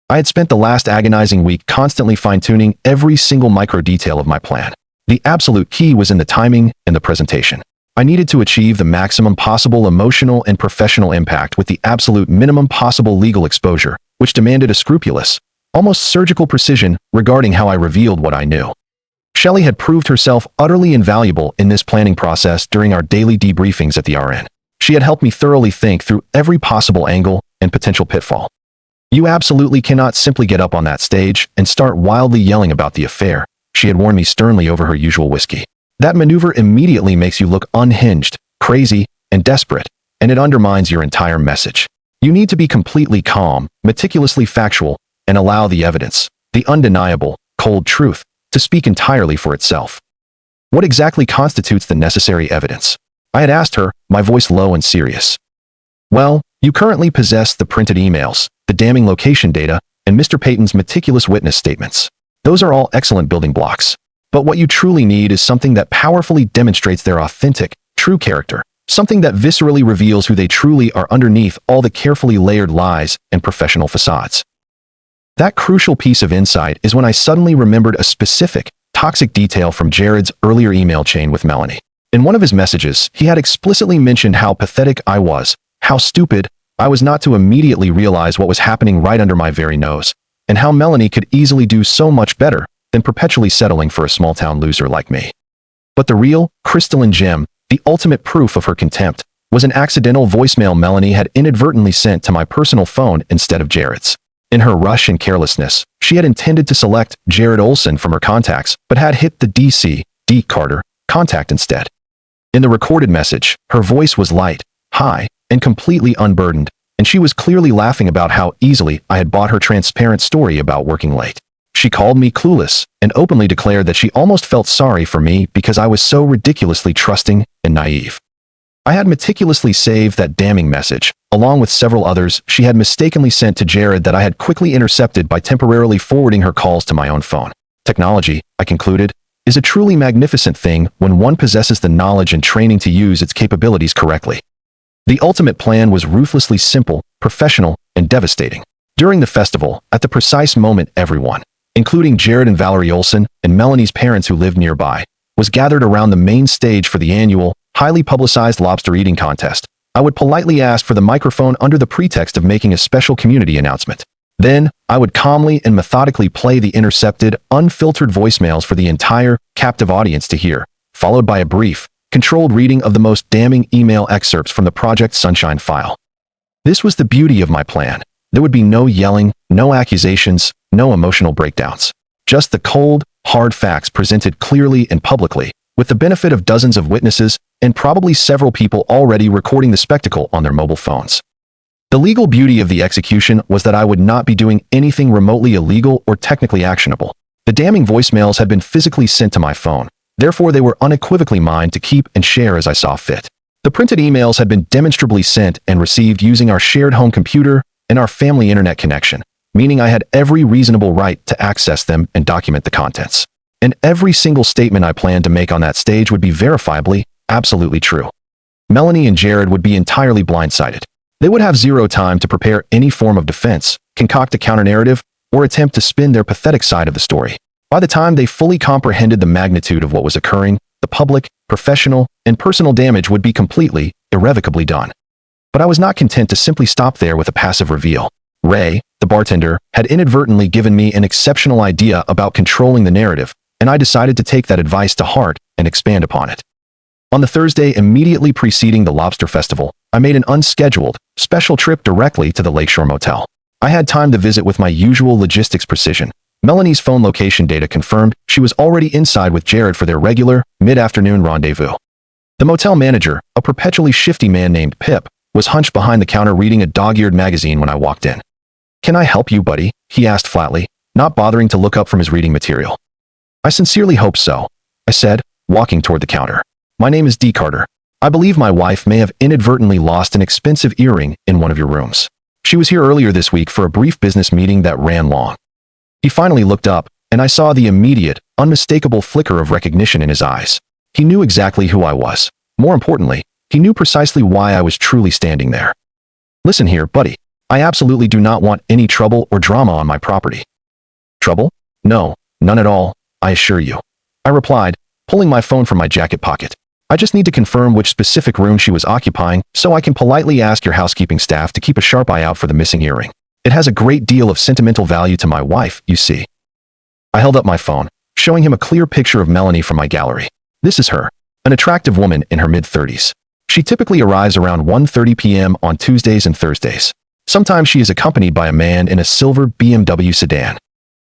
[SPEAKER 1] I had spent the last agonizing week constantly fine-tuning every single micro-detail of my plan. The absolute key was in the timing and the presentation. I needed to achieve the maximum possible emotional and professional impact with the absolute minimum possible legal exposure, which demanded a scrupulous, almost surgical precision regarding how I revealed what I knew. Shelley had proved herself utterly invaluable in this planning process during our daily debriefings at the RN. She had helped me thoroughly think through every possible angle and potential pitfall. You absolutely cannot simply get up on that stage and start wildly yelling about the affair, she had warned me sternly over her usual whiskey. That maneuver immediately makes you look unhinged, crazy, and desperate, and it undermines your entire message. You need to be completely calm, meticulously factual, and allow the evidence, the undeniable, cold truth, to speak entirely for itself. What exactly constitutes the necessary evidence? I had asked her, my voice low and serious. Well, you currently possess the printed emails, the damning location data, and Mr. Peyton's meticulous witness statements. Those are all excellent building blocks. But what you truly need is something that powerfully demonstrates their authentic, true character, something that viscerally reveals who they truly are underneath all the carefully layered lies and professional facades. That crucial piece of insight is when I suddenly remembered a specific, toxic detail from Jared's earlier email chain with Melanie. In one of his messages, he had explicitly mentioned how pathetic I was, how stupid I was not to immediately realize what was happening right under my very nose, and how Melanie could easily do so much better than perpetually settling for a small-town loser like me. But the real, crystalline gem, the ultimate proof of her contempt, was an accidental voicemail Melanie had inadvertently sent to my personal phone instead of Jared's. In her rush and carelessness, she had intended to select Jared Olson from her contacts, but had hit the D. Carter contact instead. In the recorded message, her voice was light, high, and completely unburdened, and she was clearly laughing about how easily I had bought her transparent story about working late. She called me clueless and openly declared that she almost felt sorry for me because I was so ridiculously trusting and naive. I had meticulously saved that damning message, along with several others she had mistakenly sent to Jared that I had quickly intercepted by temporarily forwarding her calls to my own phone. Technology, I concluded, is a truly magnificent thing when one possesses the knowledge and training to use its capabilities correctly. The ultimate plan was ruthlessly simple, professional, and devastating. During the festival, at the precise moment everyone, including Jared and Valerie Olson and Melanie's parents who lived nearby, was gathered around the main stage for the annual, highly publicized lobster eating contest, I would politely ask for the microphone under the pretext of making a special community announcement. Then, I would calmly and methodically play the intercepted, unfiltered voicemails for the entire, captive audience to hear, followed by a brief, controlled reading of the most damning email excerpts from the Project Sunshine file. This was the beauty of my plan. There would be no yelling, no accusations, no emotional breakdowns. Just the cold, hard facts presented clearly and publicly, with the benefit of dozens of witnesses and probably several people already recording the spectacle on their mobile phones. The legal beauty of the execution was that I would not be doing anything remotely illegal or technically actionable. The damning voicemails had been physically sent to my phone, therefore they were unequivocally mine to keep and share as I saw fit. The printed emails had been demonstrably sent and received using our shared home computer and our family internet connection, meaning I had every reasonable right to access them and document the contents. And every single statement I planned to make on that stage would be verifiably, absolutely true. Melanie and Jared would be entirely blindsided. They would have zero time to prepare any form of defense, concoct a counter-narrative, or attempt to spin their pathetic side of the story. By the time they fully comprehended the magnitude of what was occurring, the public, professional, and personal damage would be completely, irrevocably done. But I was not content to simply stop there with a passive reveal. Ray, the bartender, had inadvertently given me an exceptional idea about controlling the narrative, and I decided to take that advice to heart and expand upon it. On the Thursday immediately preceding the Lobster Festival, I made an unscheduled, special trip directly to the Lakeshore Motel. I had time to visit with my usual logistics precision. Melanie's phone location data confirmed she was already inside with Jared for their regular, mid-afternoon rendezvous. The motel manager, a perpetually shifty man named Pip, was hunched behind the counter reading a dog-eared magazine when I walked in. "Can I help you, buddy?" he asked flatly, not bothering to look up from his reading material. "I sincerely hope so," I said, walking toward the counter. "My name is D. Carter. I believe my wife may have inadvertently lost an expensive earring in one of your rooms. She was here earlier this week for a brief business meeting that ran long." He finally looked up, and I saw the immediate, unmistakable flicker of recognition in his eyes. He knew exactly who I was. More importantly, he knew precisely why I was truly standing there. "Listen here, buddy. I absolutely do not want any trouble or drama on my property." "Trouble? No, none at all, I assure you," I replied, pulling my phone from my jacket pocket. "I just need to confirm which specific room she was occupying so I can politely ask your housekeeping staff to keep a sharp eye out for the missing earring. It has a great deal of sentimental value to my wife, you see." I held up my phone, showing him a clear picture of Melanie from my gallery. This is her, an attractive woman in her mid-30s. She typically arrives around 1:30 p.m. on Tuesdays and Thursdays. Sometimes she is accompanied by a man in a silver BMW sedan.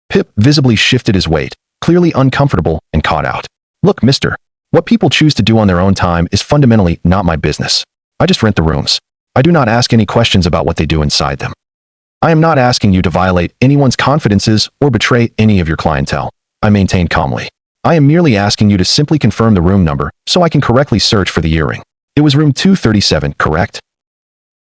[SPEAKER 1] Pip visibly shifted his weight, clearly uncomfortable and caught out. "Look, mister. What people choose to do on their own time is fundamentally not my business. I just rent the rooms. I do not ask any questions about what they do inside them. I am not asking you to violate anyone's confidences or betray any of your clientele," I maintained calmly. "I am merely asking you to simply confirm the room number so I can correctly search for the earring. It was room 237, correct?"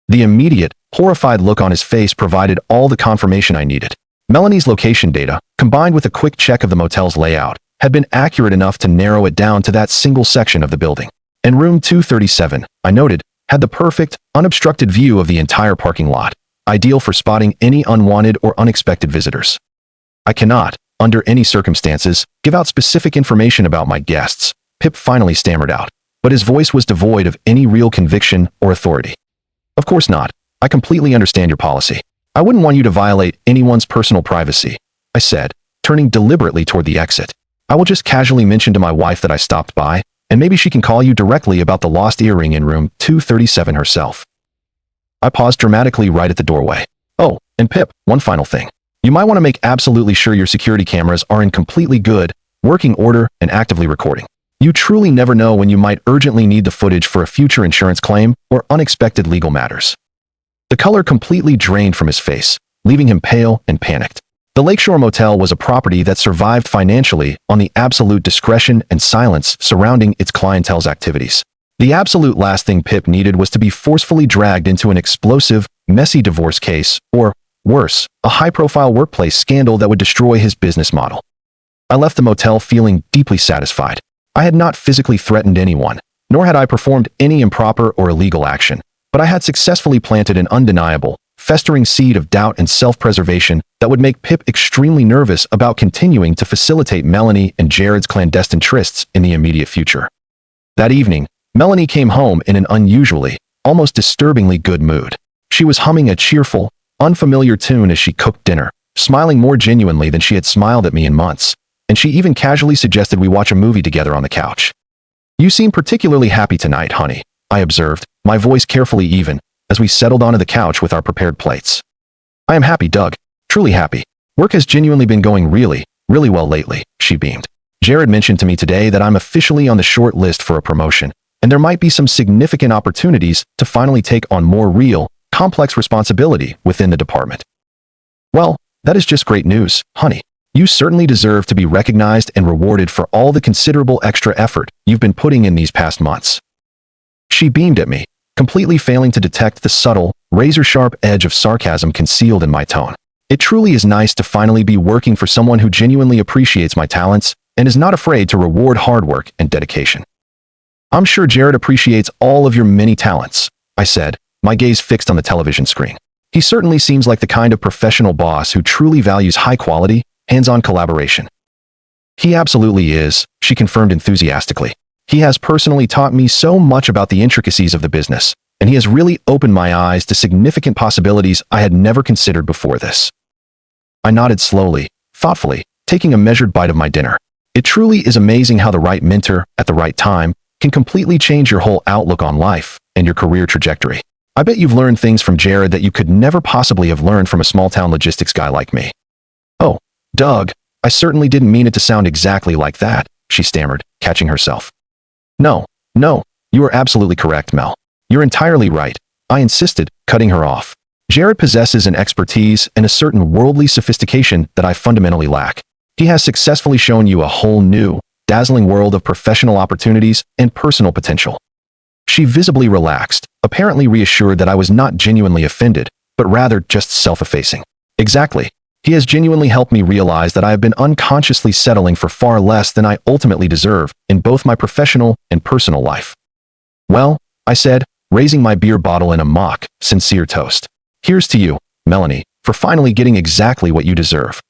[SPEAKER 1] The immediate, horrified look on his face provided all the confirmation I needed. Melanie's location data, combined with a quick check of the motel's layout, had been accurate enough to narrow it down to that single section of the building. And room 237, I noted, had the perfect, unobstructed view of the entire parking lot, ideal for spotting any unwanted or unexpected visitors. "I cannot, under any circumstances, give out specific information about my guests," Pip finally stammered out, but his voice was devoid of any real conviction or authority. "Of course not. I completely understand your policy. I wouldn't want you to violate anyone's personal privacy," I said, turning deliberately toward the exit. "I will just casually mention to my wife that I stopped by, and maybe she can call you directly about the lost earring in room 237 herself." I paused dramatically right at the doorway. "Oh, and Pip, one final thing. You might want to make absolutely sure your security cameras are in completely good, working order and actively recording. You truly never know when you might urgently need the footage for a future insurance claim or unexpected legal matters." The color completely drained from his face, leaving him pale and panicked. The Lakeshore Motel was a property that survived financially on the absolute discretion and silence surrounding its clientele's activities. The absolute last thing Pip needed was to be forcefully dragged into an explosive, messy divorce case, or, worse, a high-profile workplace scandal that would destroy his business model. I left the motel feeling deeply satisfied. I had not physically threatened anyone, nor had I performed any improper or illegal action, but I had successfully planted an undeniable, festering seed of doubt and self-preservation that would make Pip extremely nervous about continuing to facilitate Melanie and Jared's clandestine trysts in the immediate future. That evening, Melanie came home in an unusually, almost disturbingly good mood. She was humming a cheerful, unfamiliar tune as she cooked dinner, smiling more genuinely than she had smiled at me in months, and she even casually suggested we watch a movie together on the couch. "You seem particularly happy tonight, honey," I observed, my voice carefully even, as we settled onto the couch with our prepared plates. "I am happy, Doug. Truly happy. Work has genuinely been going really, really well lately," she beamed. "Jared mentioned to me today that I'm officially on the short list for a promotion, and there might be some significant opportunities to finally take on more real, complex responsibility within the department." "Well, that is just great news, honey. You certainly deserve to be recognized and rewarded for all the considerable extra effort you've been putting in these past months." She beamed at me, completely failing to detect the subtle, razor-sharp edge of sarcasm concealed in my tone. It truly is nice to finally be working for someone who genuinely appreciates my talents and is not afraid to reward hard work and dedication. "I'm sure Jared appreciates all of your many talents," I said, my gaze fixed on the television screen. "He certainly seems like the kind of professional boss who truly values high-quality, hands-on collaboration." "He absolutely is," she confirmed enthusiastically. "He has personally taught me so much about the intricacies of the business, and he has really opened my eyes to significant possibilities I had never considered before this." I nodded slowly, thoughtfully, taking a measured bite of my dinner. It truly is amazing how the right mentor, at the right time, can completely change your whole outlook on life and your career trajectory. I bet you've learned things from Jared that you could never possibly have learned from a small-town logistics guy like me. "Oh, Doug, I certainly didn't mean it to sound exactly like that," she stammered, catching herself. No, you are absolutely correct, Mel. You're entirely right," I insisted, cutting her off. "Jared possesses an expertise and a certain worldly sophistication that I fundamentally lack. He has successfully shown you a whole new, dazzling world of professional opportunities and personal potential." She visibly relaxed, apparently reassured that I was not genuinely offended, but rather just self-effacing. "Exactly. He has genuinely helped me realize that I have been unconsciously settling for far less than I ultimately deserve in both my professional and personal life." "Well," I said, raising my beer bottle in a mock, sincere toast. "Here's to you, Melanie, for finally getting exactly what you deserve."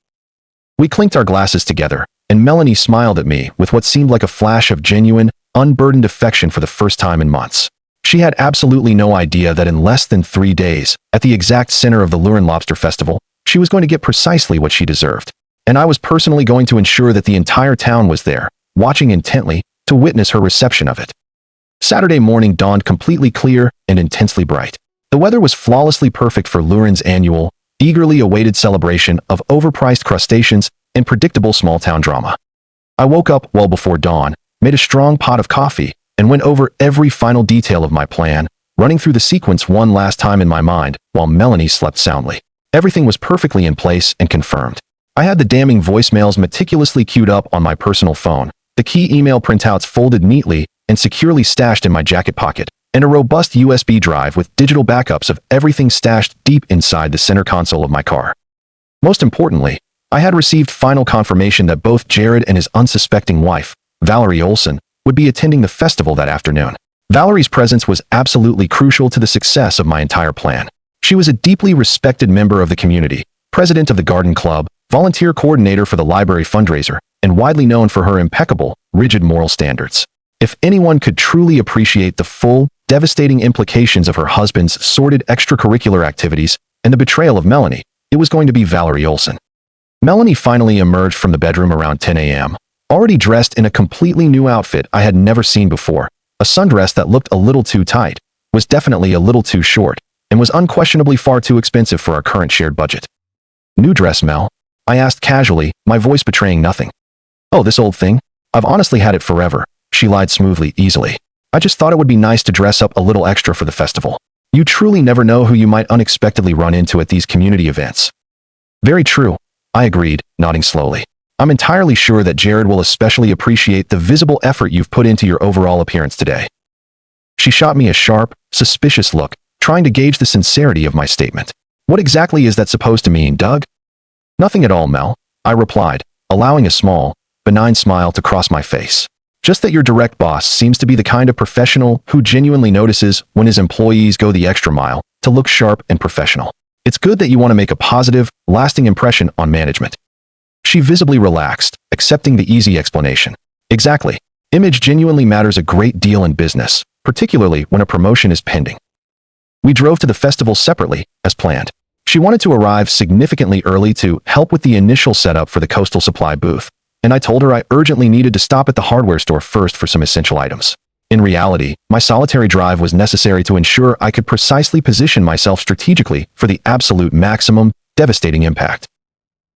[SPEAKER 1] We clinked our glasses together, and Melanie smiled at me with what seemed like a flash of genuine, unburdened affection for the first time in months. She had absolutely no idea that in less than 3 days, at the exact center of the Luren Lobster Festival, she was going to get precisely what she deserved. And I was personally going to ensure that the entire town was there, watching intently, to witness her reception of it. Saturday morning dawned completely clear and intensely bright. The weather was flawlessly perfect for Luren's annual, eagerly awaited celebration of overpriced crustaceans and predictable small-town drama. I woke up well before dawn, made a strong pot of coffee, and went over every final detail of my plan, running through the sequence one last time in my mind while Melanie slept soundly. Everything was perfectly in place and confirmed. I had the damning voicemails meticulously queued up on my personal phone, the key email printouts folded neatly and securely stashed in my jacket pocket, and a robust USB drive with digital backups of everything stashed deep inside the center console of my car. Most importantly, I had received final confirmation that both Jared and his unsuspecting wife, Valerie Olson, would be attending the festival that afternoon. Valerie's presence was absolutely crucial to the success of my entire plan. She was a deeply respected member of the community, president of the garden club, volunteer coordinator for the library fundraiser, and widely known for her impeccable, rigid moral standards. If anyone could truly appreciate the full, devastating implications of her husband's sordid extracurricular activities and the betrayal of Melanie, it was going to be Valerie Olson. Melanie finally emerged from the bedroom around 10 a.m., already dressed in a completely new outfit I had never seen before. A sundress that looked a little too tight, was definitely a little too short, and was unquestionably far too expensive for our current shared budget. "New dress, Mel?" I asked casually, my voice betraying nothing. "Oh, this old thing? I've honestly had it forever," she lied smoothly, easily. "I just thought it would be nice to dress up a little extra for the festival. You truly never know who you might unexpectedly run into at these community events." "Very true," I agreed, nodding slowly. "I'm entirely sure that Jared will especially appreciate the visible effort you've put into your overall appearance today." She shot me a sharp, suspicious look, trying to gauge the sincerity of my statement. "What exactly is that supposed to mean, Doug?" "Nothing at all, Mel," I replied, allowing a smile benign smile to cross my face. Just that your direct boss seems to be the kind of professional who genuinely notices when his employees go the extra mile to look sharp and professional. It's good that you want to make a positive, lasting impression on management. She visibly relaxed, accepting the easy explanation. Exactly. Image genuinely matters a great deal in business, particularly when a promotion is pending. We drove to the festival separately, as planned. She wanted to arrive significantly early to help with the initial setup for the Coastal Supply booth, and I told her I urgently needed to stop at the hardware store first for some essential items. In reality, my solitary drive was necessary to ensure I could precisely position myself strategically for the absolute maximum, devastating impact.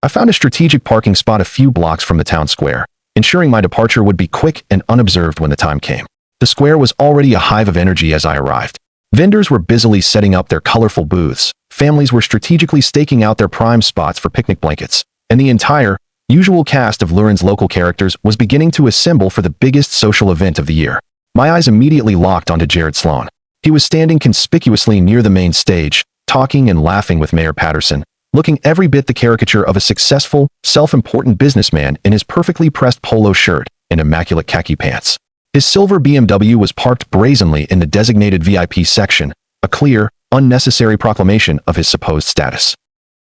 [SPEAKER 1] I found a strategic parking spot a few blocks from the town square, ensuring my departure would be quick and unobserved when the time came. The square was already a hive of energy as I arrived. Vendors were busily setting up their colorful booths, families were strategically staking out their prime spots for picnic blankets, and the entire, usual cast of Lurin's local characters was beginning to assemble for the biggest social event of the year. My eyes immediately locked onto Jared Sloan. He was standing conspicuously near the main stage, talking and laughing with Mayor Patterson, looking every bit the caricature of a successful, self-important businessman in his perfectly pressed polo shirt and immaculate khaki pants. His silver BMW was parked brazenly in the designated VIP section, a clear, unnecessary proclamation of his supposed status.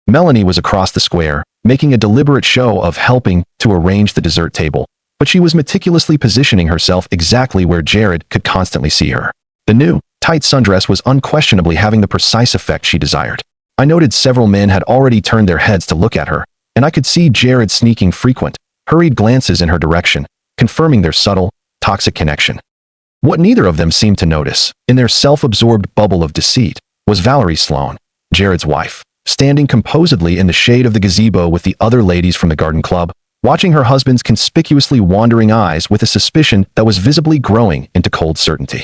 [SPEAKER 1] Melanie was across the square, making a deliberate show of helping to arrange the dessert table, but she was meticulously positioning herself exactly where Jared could constantly see her. The new, tight sundress was unquestionably having the precise effect she desired. I noted several men had already turned their heads to look at her, and I could see Jared sneaking frequent, hurried glances in her direction, confirming their subtle, toxic connection. What neither of them seemed to notice, in their self-absorbed bubble of deceit, was Valerie Sloan, Jared's wife, standing composedly in the shade of the gazebo with the other ladies from the garden club, watching her husband's conspicuously wandering eyes with a suspicion that was visibly growing into cold certainty.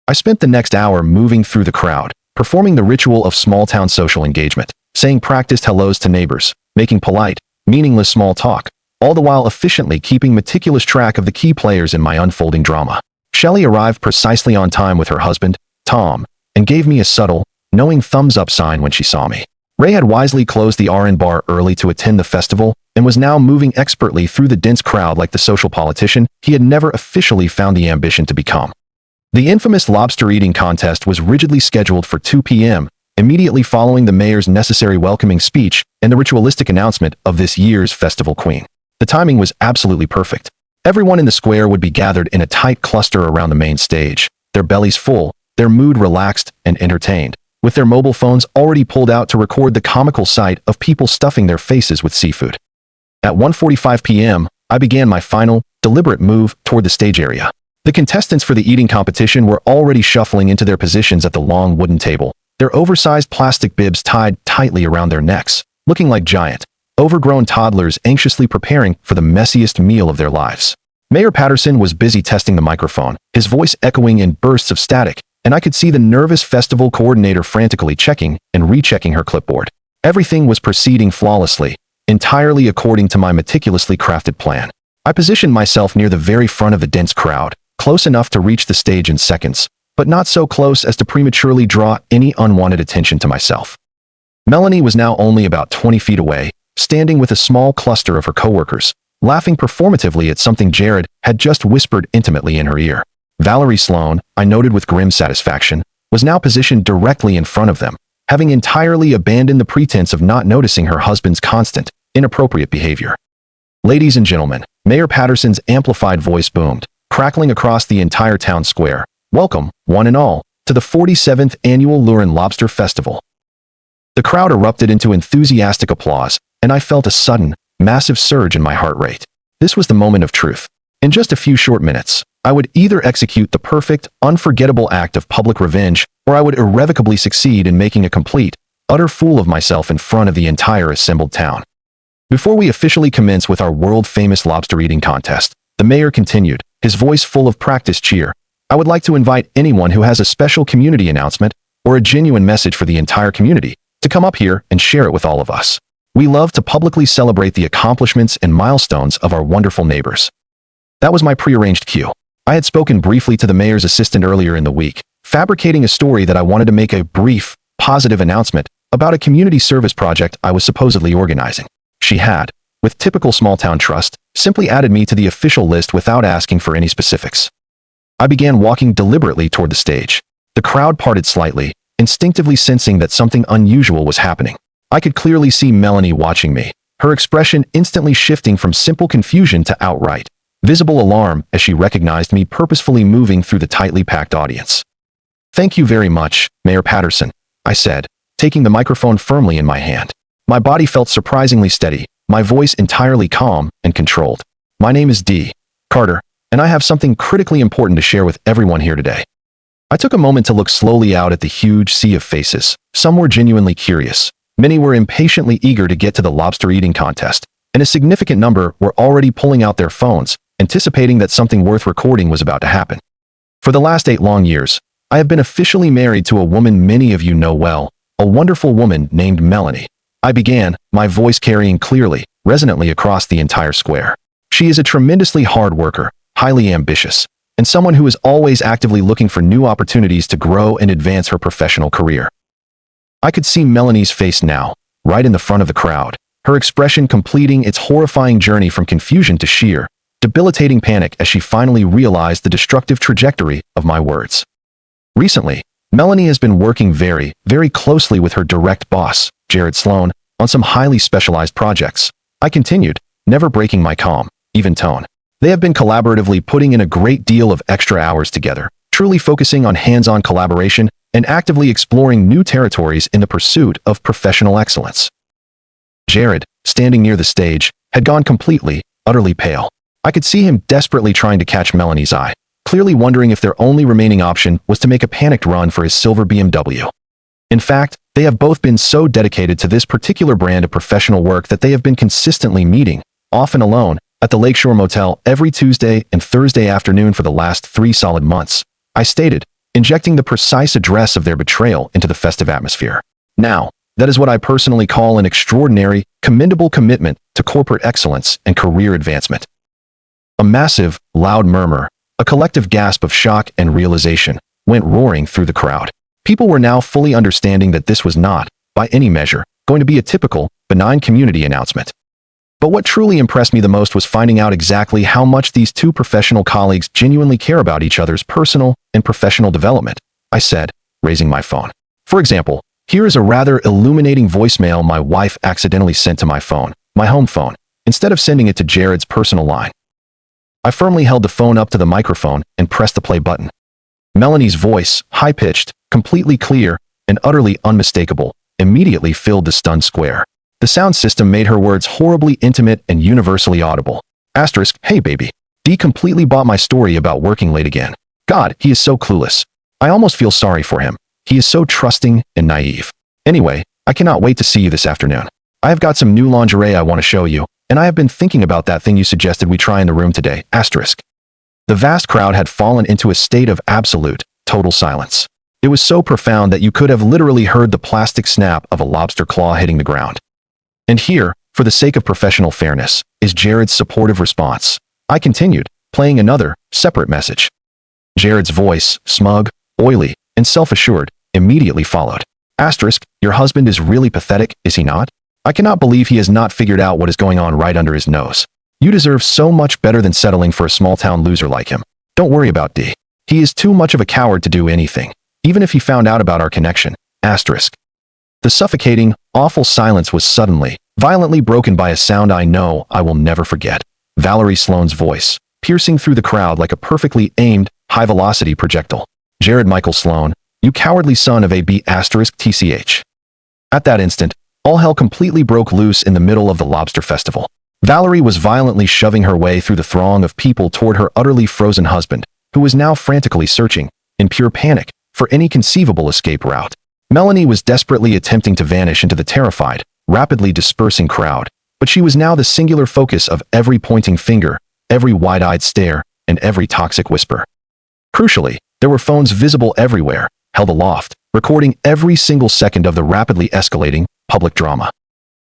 [SPEAKER 1] I spent the next hour moving through the crowd, performing the ritual of small-town social engagement, saying practiced hellos to neighbors, making polite, meaningless small talk, all the while efficiently keeping meticulous track of the key players in my unfolding drama. Shelley arrived precisely on time with her husband, Tom, and gave me a subtle, knowing thumbs-up sign when she saw me. Ray had wisely closed the RN bar early to attend the festival and was now moving expertly through the dense crowd like the social politician he had never officially found the ambition to become. The infamous lobster eating contest was rigidly scheduled for 2 p.m., immediately following the mayor's necessary welcoming speech and the ritualistic announcement of this year's festival queen. The timing was absolutely perfect. Everyone in the square would be gathered in a tight cluster around the main stage, their bellies full, their mood relaxed and entertained, with their mobile phones already pulled out to record the comical sight of people stuffing their faces with seafood. At 1:45 p.m., I began my final, deliberate move toward the stage area. The contestants for the eating competition were already shuffling into their positions at the long wooden table, their oversized plastic bibs tied tightly around their necks, looking like giant, overgrown toddlers anxiously preparing for the messiest meal of their lives. Mayor Patterson was busy testing the microphone, his voice echoing in bursts of static, and I could see the nervous festival coordinator frantically checking and rechecking her clipboard. Everything was proceeding flawlessly, entirely according to my meticulously crafted plan. I positioned myself near the very front of the dense crowd, close enough to reach the stage in seconds, but not so close as to prematurely draw any unwanted attention to myself. Melanie was now only about 20 feet away, standing with a small cluster of her coworkers, laughing performatively at something Jared had just whispered intimately in her ear. Valerie Sloan, I noted with grim satisfaction, was now positioned directly in front of them, having entirely abandoned the pretense of not noticing her husband's constant, inappropriate behavior. Ladies and gentlemen, Mayor Patterson's amplified voice boomed, crackling across the entire town square. Welcome, one and all, to the 47th Annual Lurin Lobster Festival. The crowd erupted into enthusiastic applause, and I felt a sudden, massive surge in my heart rate. This was the moment of truth. In just a few short minutes, I would either execute the perfect, unforgettable act of public revenge, or I would irrevocably succeed in making a complete, utter fool of myself in front of the entire assembled town. Before we officially commence with our world-famous lobster eating contest, the mayor continued, his voice full of practiced cheer, I would like to invite anyone who has a special community announcement or a genuine message for the entire community to come up here and share it with all of us. We love to publicly celebrate the accomplishments and milestones of our wonderful neighbors. That was my prearranged cue. I had spoken briefly to the mayor's assistant earlier in the week, fabricating a story that I wanted to make a brief, positive announcement about a community service project I was supposedly organizing. She had, with typical small-town trust, simply added me to the official list without asking for any specifics. I began walking deliberately toward the stage. The crowd parted slightly, instinctively sensing that something unusual was happening. I could clearly see Melanie watching me, her expression instantly shifting from simple confusion to outright visible alarm as she recognized me purposefully moving through the tightly packed audience. "Thank you very much, Mayor Patterson," I said, taking the microphone firmly in my hand. My body felt surprisingly steady, my voice entirely calm and controlled. "My name is D. Carter, and I have something critically important to share with everyone here today." I took a moment to look slowly out at the huge sea of faces. Some were genuinely curious. Many were impatiently eager to get to the lobster eating contest, and a significant number were already pulling out their phones, anticipating that something worth recording was about to happen. For the last 8 long years, I have been officially married to a woman many of you know well, a wonderful woman named Melanie. I began, my voice carrying clearly, resonantly across the entire square. She is a tremendously hard worker, highly ambitious, and someone who is always actively looking for new opportunities to grow and advance her professional career. I could see Melanie's face now, right in the front of the crowd, her expression completing its horrifying journey from confusion to sheer, debilitating panic as she finally realized the destructive trajectory of my words. Recently, Melanie has been working very, very closely with her direct boss, Jared Sloan, on some highly specialized projects. I continued, never breaking my calm, even tone. They have been collaboratively putting in a great deal of extra hours together, truly focusing on hands-on collaboration and actively exploring new territories in the pursuit of professional excellence. Jared, standing near the stage, had gone completely, utterly pale. I could see him desperately trying to catch Melanie's eye, clearly wondering if their only remaining option was to make a panicked run for his silver BMW. In fact, they have both been so dedicated to this particular brand of professional work that they have been consistently meeting, often alone, at the Lakeshore Motel every Tuesday and Thursday afternoon for the last 3 solid months, I stated, injecting the precise address of their betrayal into the festive atmosphere. Now, that is what I personally call an extraordinary, commendable commitment to corporate excellence and career advancement. A massive, loud murmur, a collective gasp of shock and realization, went roaring through the crowd. People were now fully understanding that this was not, by any measure, going to be a typical, benign community announcement. But what truly impressed me the most was finding out exactly how much these two professional colleagues genuinely care about each other's personal and professional development, I said, raising my phone. For example, here is a rather illuminating voicemail my wife accidentally sent to my phone, my home phone, instead of sending it to Jared's personal line. I firmly held the phone up to the microphone and pressed the play button. Melanie's voice, high-pitched, completely clear, and utterly unmistakable, immediately filled the stunned square. The sound system made her words horribly intimate and universally audible. Asterisk, "Hey baby. D completely bought my story about working late again. God, he is so clueless. I almost feel sorry for him. He is so trusting and naive. Anyway, I cannot wait to see you this afternoon. I have got some new lingerie I want to show you, and I have been thinking about that thing you suggested we try in the room today." Asterisk. The vast crowd had fallen into a state of absolute, total silence. It was so profound that you could have literally heard the plastic snap of a lobster claw hitting the ground. And here, for the sake of professional fairness, is Jared's supportive response. I continued, playing another, separate message. Jared's voice, smug, oily, and self-assured, immediately followed. Asterisk, "Your husband is really pathetic, is he not? I cannot believe he has not figured out what is going on right under his nose. You deserve so much better than settling for a small-town loser like him. Don't worry about D. He is too much of a coward to do anything, even if he found out about our connection." Asterisk. The suffocating, awful silence was suddenly, violently broken by a sound I know I will never forget. Valerie Sloan's voice, piercing through the crowd like a perfectly aimed, high-velocity projectile. "Jared Michael Sloan, you cowardly son of a B******. At that instant, all hell completely broke loose in the middle of the lobster festival. Valerie was violently shoving her way through the throng of people toward her utterly frozen husband, who was now frantically searching, in pure panic, for any conceivable escape route. Melanie was desperately attempting to vanish into the terrified, rapidly dispersing crowd, but she was now the singular focus of every pointing finger, every wide-eyed stare, and every toxic whisper. Crucially, there were phones visible everywhere, held aloft, recording every single second of the rapidly escalating, public drama.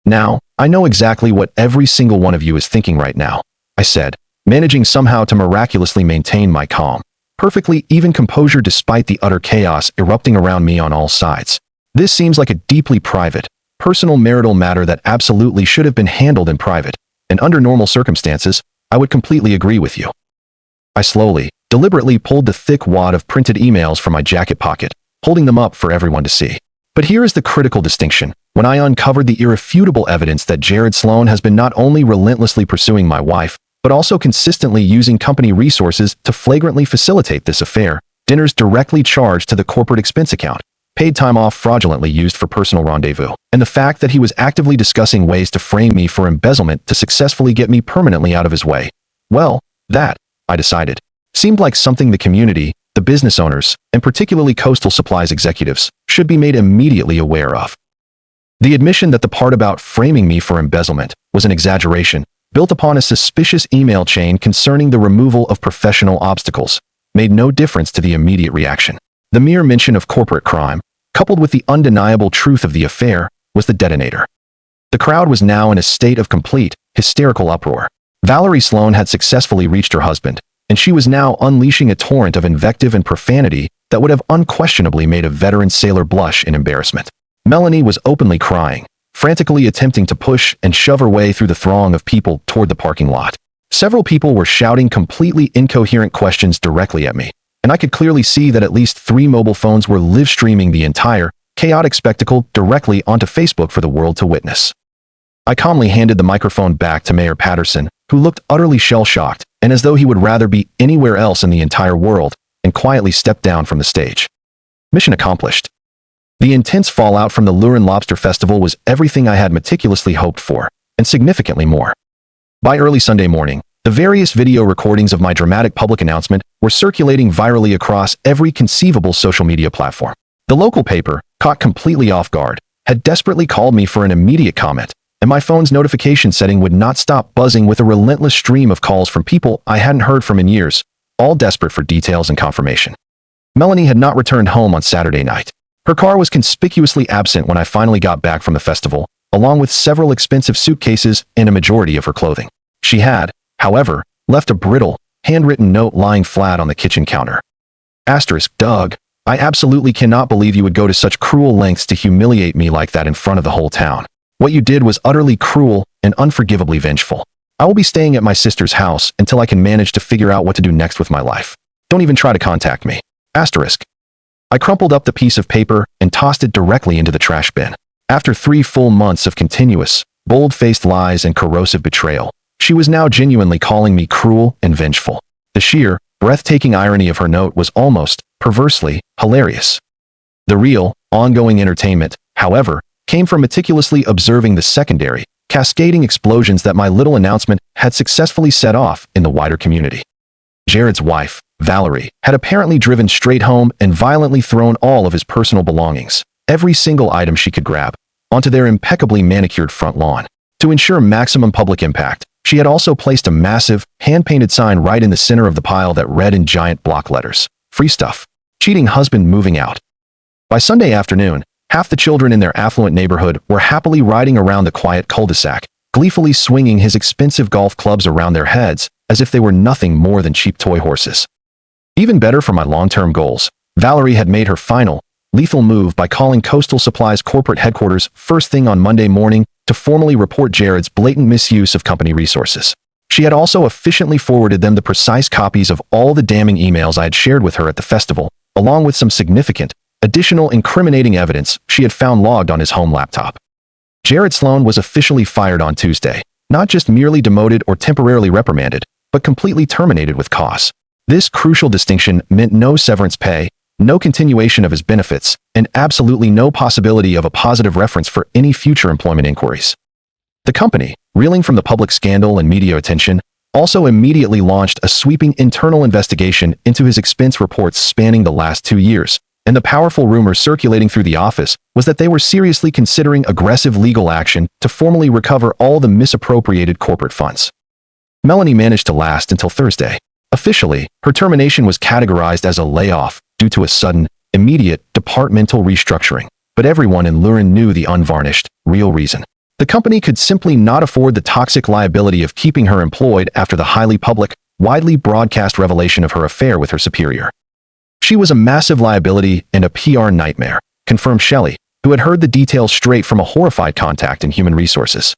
[SPEAKER 1] "Now, I know exactly what every single one of you is thinking right now," I said, managing somehow to miraculously maintain my calm, perfectly even composure despite the utter chaos erupting around me on all sides. "This seems like a deeply private, personal marital matter that absolutely should have been handled in private, and under normal circumstances, I would completely agree with you. I slowly, deliberately pulled the thick wad of printed emails from my jacket pocket, holding them up for everyone to see. But here is the critical distinction. When I uncovered the irrefutable evidence that Jared Sloan has been not only relentlessly pursuing my wife, but also consistently using company resources to flagrantly facilitate this affair, dinners directly charged to the corporate expense account, paid time off fraudulently used for personal rendezvous, and the fact that he was actively discussing ways to frame me for embezzlement to successfully get me permanently out of his way. Well, that, I decided, seemed like something the community, the business owners, and particularly Coastal Supply's executives, should be made immediately aware of. The admission that the part about framing me for embezzlement was an exaggeration, built upon a suspicious email chain concerning the removal of professional obstacles, made no difference to the immediate reaction. The mere mention of corporate crime, coupled with the undeniable truth of the affair, was the detonator. The crowd was now in a state of complete, hysterical uproar. Valerie Sloan had successfully reached her husband, and she was now unleashing a torrent of invective and profanity that would have unquestionably made a veteran sailor blush in embarrassment. Melanie was openly crying, frantically attempting to push and shove her way through the throng of people toward the parking lot. Several people were shouting completely incoherent questions directly at me, and I could clearly see that at least 3 mobile phones were live-streaming the entire, chaotic spectacle directly onto Facebook for the world to witness. I calmly handed the microphone back to Mayor Patterson, who looked utterly shell-shocked and as though he would rather be anywhere else in the entire world, and quietly stepped down from the stage. Mission accomplished. The intense fallout from the Lurin Lobster Festival was everything I had meticulously hoped for, and significantly more. By early Sunday morning, the various video recordings of my dramatic public announcement were circulating virally across every conceivable social media platform. The local paper, caught completely off guard, had desperately called me for an immediate comment, and my phone's notification setting would not stop buzzing with a relentless stream of calls from people I hadn't heard from in years, all desperate for details and confirmation. Melanie had not returned home on Saturday night. Her car was conspicuously absent when I finally got back from the festival, along with several expensive suitcases and a majority of her clothing. She had, however, left a brittle, handwritten note lying flat on the kitchen counter. Doug, I absolutely cannot believe you would go to such cruel lengths to humiliate me like that in front of the whole town. What you did was utterly cruel and unforgivably vengeful. I will be staying at my sister's house until I can manage to figure out what to do next with my life. Don't even try to contact me. I crumpled up the piece of paper and tossed it directly into the trash bin. After 3 full months of continuous, bold-faced lies and corrosive betrayal, she was now genuinely calling me cruel and vengeful. The sheer, breathtaking irony of her note was almost, perversely, hilarious. The real, ongoing entertainment, however, came from meticulously observing the secondary, cascading explosions that my little announcement had successfully set off in the wider community. Jared's wife, Valerie, had apparently driven straight home and violently thrown all of his personal belongings, every single item she could grab, onto their impeccably manicured front lawn. To ensure maximum public impact, she had also placed a massive, hand-painted sign right in the center of the pile that read in giant block letters, "Free stuff. Cheating husband moving out." By Sunday afternoon, half the children in their affluent neighborhood were happily riding around the quiet cul-de-sac, gleefully swinging his expensive golf clubs around their heads as if they were nothing more than cheap toy horses. Even better for my long-term goals, Valerie had made her final, lethal move by calling Coastal Supply's corporate headquarters first thing on Monday morning to formally report Jared's blatant misuse of company resources. She had also efficiently forwarded them the precise copies of all the damning emails I had shared with her at the festival, along with some significant, additional incriminating evidence she had found logged on his home laptop. Jared Sloan was officially fired on Tuesday, not just merely demoted or temporarily reprimanded, but completely terminated with cause. This crucial distinction meant no severance pay, no continuation of his benefits, and absolutely no possibility of a positive reference for any future employment inquiries. The company, reeling from the public scandal and media attention, also immediately launched a sweeping internal investigation into his expense reports spanning the last 2 years, and the powerful rumor circulating through the office was that they were seriously considering aggressive legal action to formally recover all the misappropriated corporate funds. Melanie managed to last until Thursday. Officially, her termination was categorized as a layoff due to a sudden, immediate departmental restructuring, but everyone in Lurin knew the unvarnished, real reason. The company could simply not afford the toxic liability of keeping her employed after the highly public, widely broadcast revelation of her affair with her superior. She was a massive liability and a PR nightmare, confirmed Shelley, who had heard the details straight from a horrified contact in human resources.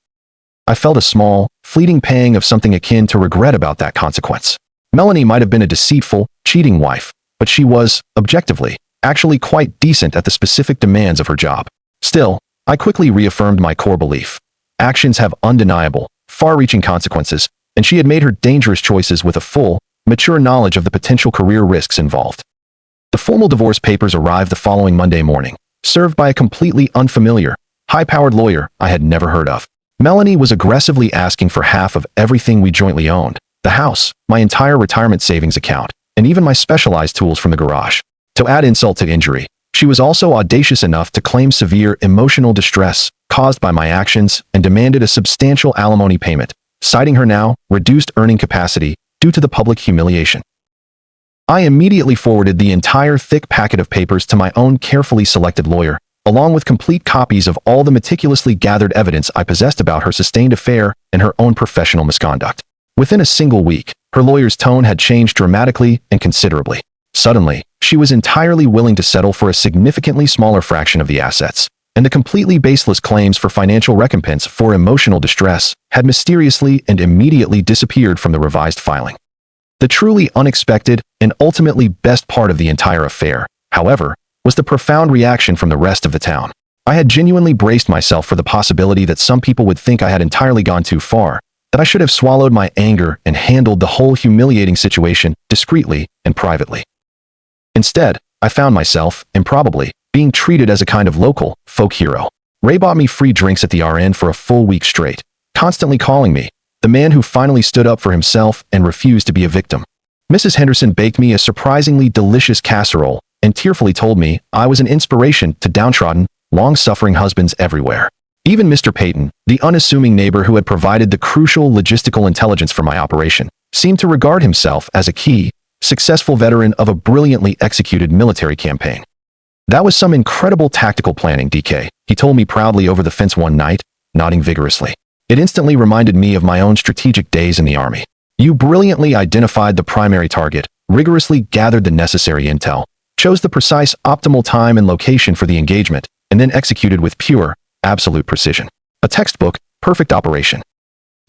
[SPEAKER 1] I felt a small, fleeting pang of something akin to regret about that consequence. Melanie might have been a deceitful, cheating wife, but she was, objectively, actually quite decent at the specific demands of her job. Still, I quickly reaffirmed my core belief. Actions have undeniable, far-reaching consequences, and she had made her dangerous choices with a full, mature knowledge of the potential career risks involved. The formal divorce papers arrived the following Monday morning, served by a completely unfamiliar, high-powered lawyer I had never heard of. Melanie was aggressively asking for half of everything we jointly owned: the house, my entire retirement savings account, and even my specialized tools from the garage. To add insult to injury, she was also audacious enough to claim severe emotional distress caused by my actions and demanded a substantial alimony payment, citing her now reduced earning capacity due to the public humiliation. I immediately forwarded the entire thick packet of papers to my own carefully selected lawyer, along with complete copies of all the meticulously gathered evidence I possessed about her sustained affair and her own professional misconduct. Within a single week, her lawyer's tone had changed dramatically and considerably. Suddenly, she was entirely willing to settle for a significantly smaller fraction of the assets, and the completely baseless claims for financial recompense for emotional distress had mysteriously and immediately disappeared from the revised filing. The truly unexpected and ultimately best part of the entire affair, however, was the profound reaction from the rest of the town. I had genuinely braced myself for the possibility that some people would think I had entirely gone too far, that I should have swallowed my anger and handled the whole humiliating situation discreetly and privately. Instead, I found myself, improbably, being treated as a kind of local, folk hero. Ray bought me free drinks at the RN for a full week straight, constantly calling me the man who finally stood up for himself and refused to be a victim. Mrs. Henderson baked me a surprisingly delicious casserole and tearfully told me I was an inspiration to downtrodden, long-suffering husbands everywhere. Even Mr. Peyton, the unassuming neighbor who had provided the crucial logistical intelligence for my operation, seemed to regard himself as a key, successful veteran of a brilliantly executed military campaign. "That was some incredible tactical planning, DK," he told me proudly over the fence one night, nodding vigorously. "It instantly reminded me of my own strategic days in the Army. You brilliantly identified the primary target, rigorously gathered the necessary intel, chose the precise optimal time and location for the engagement, and then executed with pure, absolute precision. A textbook, perfect operation."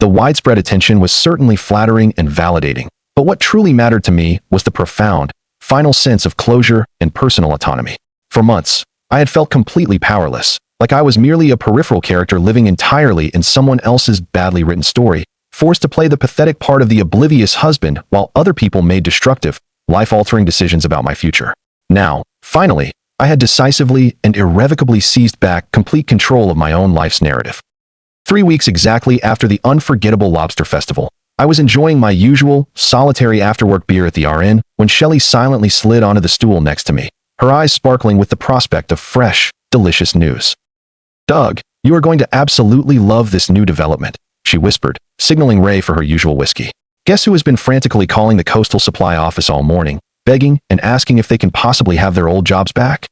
[SPEAKER 1] The widespread attention was certainly flattering and validating, but what truly mattered to me was the profound, final sense of closure and personal autonomy. For months, I had felt completely powerless, like I was merely a peripheral character living entirely in someone else's badly written story, forced to play the pathetic part of the oblivious husband while other people made destructive, life-altering decisions about my future. Now, finally, I had decisively and irrevocably seized back complete control of my own life's narrative. 3 weeks exactly after the unforgettable lobster festival, I was enjoying my usual, solitary after-work beer at the RN when Shelley silently slid onto the stool next to me, her eyes sparkling with the prospect of fresh, delicious news. "Doug, you are going to absolutely love this new development," she whispered, signaling Ray for her usual whiskey. "Guess who has been frantically calling the Coastal Supply office all morning, begging and asking if they can possibly have their old jobs back?"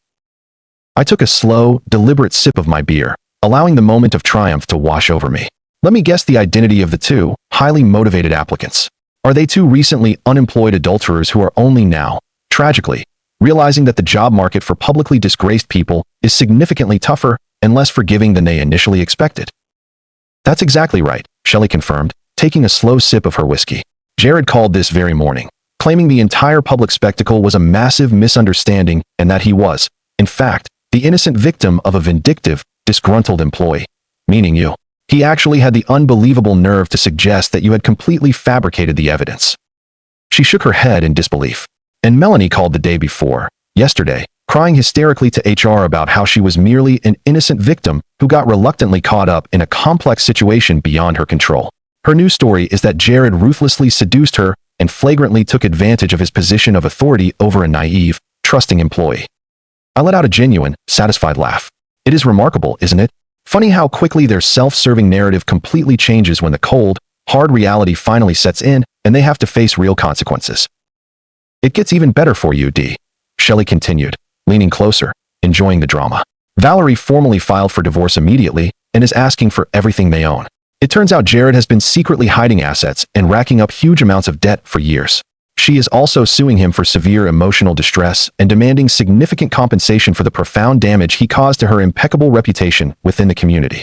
[SPEAKER 1] I took a slow, deliberate sip of my beer, allowing the moment of triumph to wash over me. Let me guess the identity of the two highly motivated applicants. Are they two recently unemployed adulterers who are only now, tragically, realizing that the job market for publicly disgraced people is significantly tougher and less forgiving than they initially expected? "That's exactly right," Shelley confirmed, taking a slow sip of her whiskey. "Jared called this very morning, claiming the entire public spectacle was a massive misunderstanding and that he was, in fact, the innocent victim of a vindictive, disgruntled employee, meaning you. He actually had the unbelievable nerve to suggest that you had completely fabricated the evidence." She shook her head in disbelief. "And Melanie called the day before, yesterday, crying hysterically to HR about how she was merely an innocent victim who got reluctantly caught up in a complex situation beyond her control. Her new story is that Jared ruthlessly seduced her and flagrantly took advantage of his position of authority over a naive, trusting employee." I let out a genuine, satisfied laugh. It is remarkable, isn't it? Funny how quickly their self-serving narrative completely changes when the cold, hard reality finally sets in and they have to face real consequences. "It gets even better for you, D," Shelley continued, leaning closer, enjoying the drama. "Valerie formally filed for divorce immediately and is asking for everything they own. It turns out Jared has been secretly hiding assets and racking up huge amounts of debt for years. She is also suing him for severe emotional distress and demanding significant compensation for the profound damage he caused to her impeccable reputation within the community."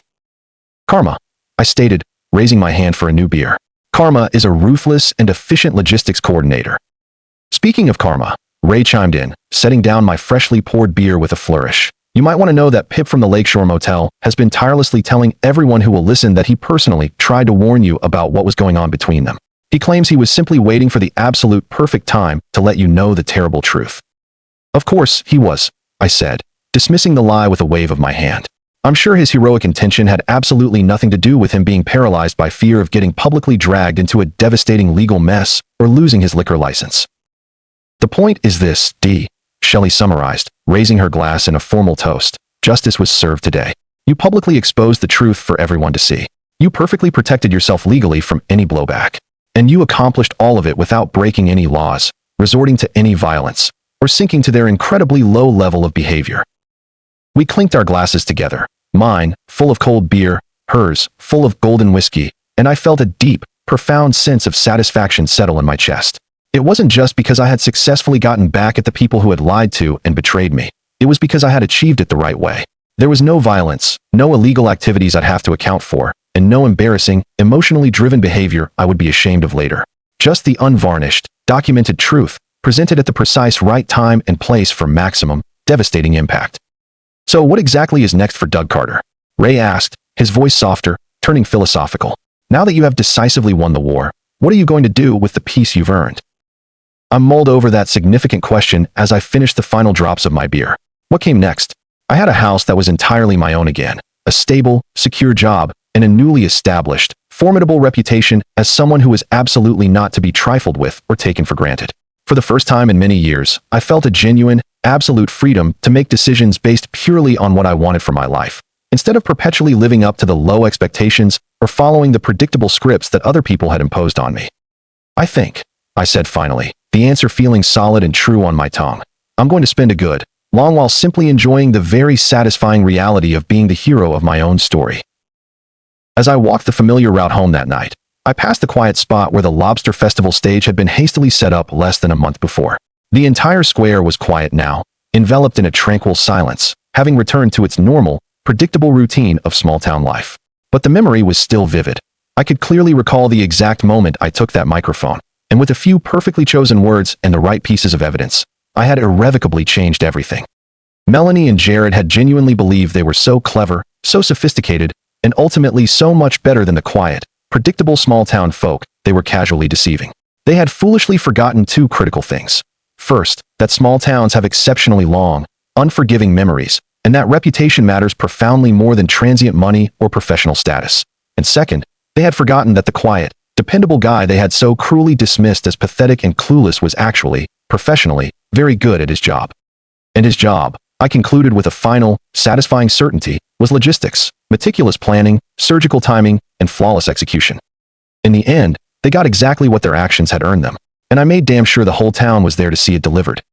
[SPEAKER 1] "Karma," I stated, raising my hand for a new beer. Karma is a ruthless and efficient logistics coordinator. Speaking of karma, Ray chimed in, setting down my freshly poured beer with a flourish. You might want to know that Pip from the Lakeshore Motel has been tirelessly telling everyone who will listen that he personally tried to warn you about what was going on between them. He claims he was simply waiting for the absolute perfect time to let you know the terrible truth. Of course, he was, I said, dismissing the lie with a wave of my hand. I'm sure his heroic intention had absolutely nothing to do with him being paralyzed by fear of getting publicly dragged into a devastating legal mess or losing his liquor license. The point is this, D. Shelley summarized, raising her glass in a formal toast. Justice was served today. You publicly exposed the truth for everyone to see. You perfectly protected yourself legally from any blowback. And you accomplished all of it without breaking any laws, resorting to any violence, or sinking to their incredibly low level of behavior. We clinked our glasses together, mine, full of cold beer, hers, full of golden whiskey, and I felt a deep, profound sense of satisfaction settle in my chest. It wasn't just because I had successfully gotten back at the people who had lied to and betrayed me. It was because I had achieved it the right way. There was no violence, no illegal activities I'd have to account for, and no embarrassing, emotionally driven behavior I would be ashamed of later. Just the unvarnished, documented truth, presented at the precise right time and place for maximum, devastating impact. So what exactly is next for Doug Carter? Ray asked, his voice softer, turning philosophical. Now that you have decisively won the war, what are you going to do with the peace you've earned? I mulled over that significant question as I finished the final drops of my beer. What came next? I had a house that was entirely my own again, a stable, secure job, and a newly established, formidable reputation as someone who was absolutely not to be trifled with or taken for granted. For the first time in many years, I felt a genuine, absolute freedom to make decisions based purely on what I wanted for my life, instead of perpetually living up to the low expectations or following the predictable scripts that other people had imposed on me. I think, I said finally, the answer feeling solid and true on my tongue. I'm going to spend a good, long while simply enjoying the very satisfying reality of being the hero of my own story. As I walked the familiar route home that night, I passed the quiet spot where the Lobster Festival stage had been hastily set up less than a month before. The entire square was quiet now, enveloped in a tranquil silence, having returned to its normal, predictable routine of small-town life. But the memory was still vivid. I could clearly recall the exact moment I took that microphone, and with a few perfectly chosen words and the right pieces of evidence, I had irrevocably changed everything. Melanie and Jared had genuinely believed they were so clever, so sophisticated, and ultimately so much better than the quiet, predictable small-town folk they were casually deceiving. They had foolishly forgotten two critical things. First, that small towns have exceptionally long, unforgiving memories, and that reputation matters profoundly more than transient money or professional status. And second, they had forgotten that the quiet, dependable guy they had so cruelly dismissed as pathetic and clueless was actually, professionally, very good at his job. And his job, I concluded with a final, satisfying certainty, was logistics, meticulous planning, surgical timing, and flawless execution. In the end, they got exactly what their actions had earned them, and I made damn sure the whole town was there to see it delivered.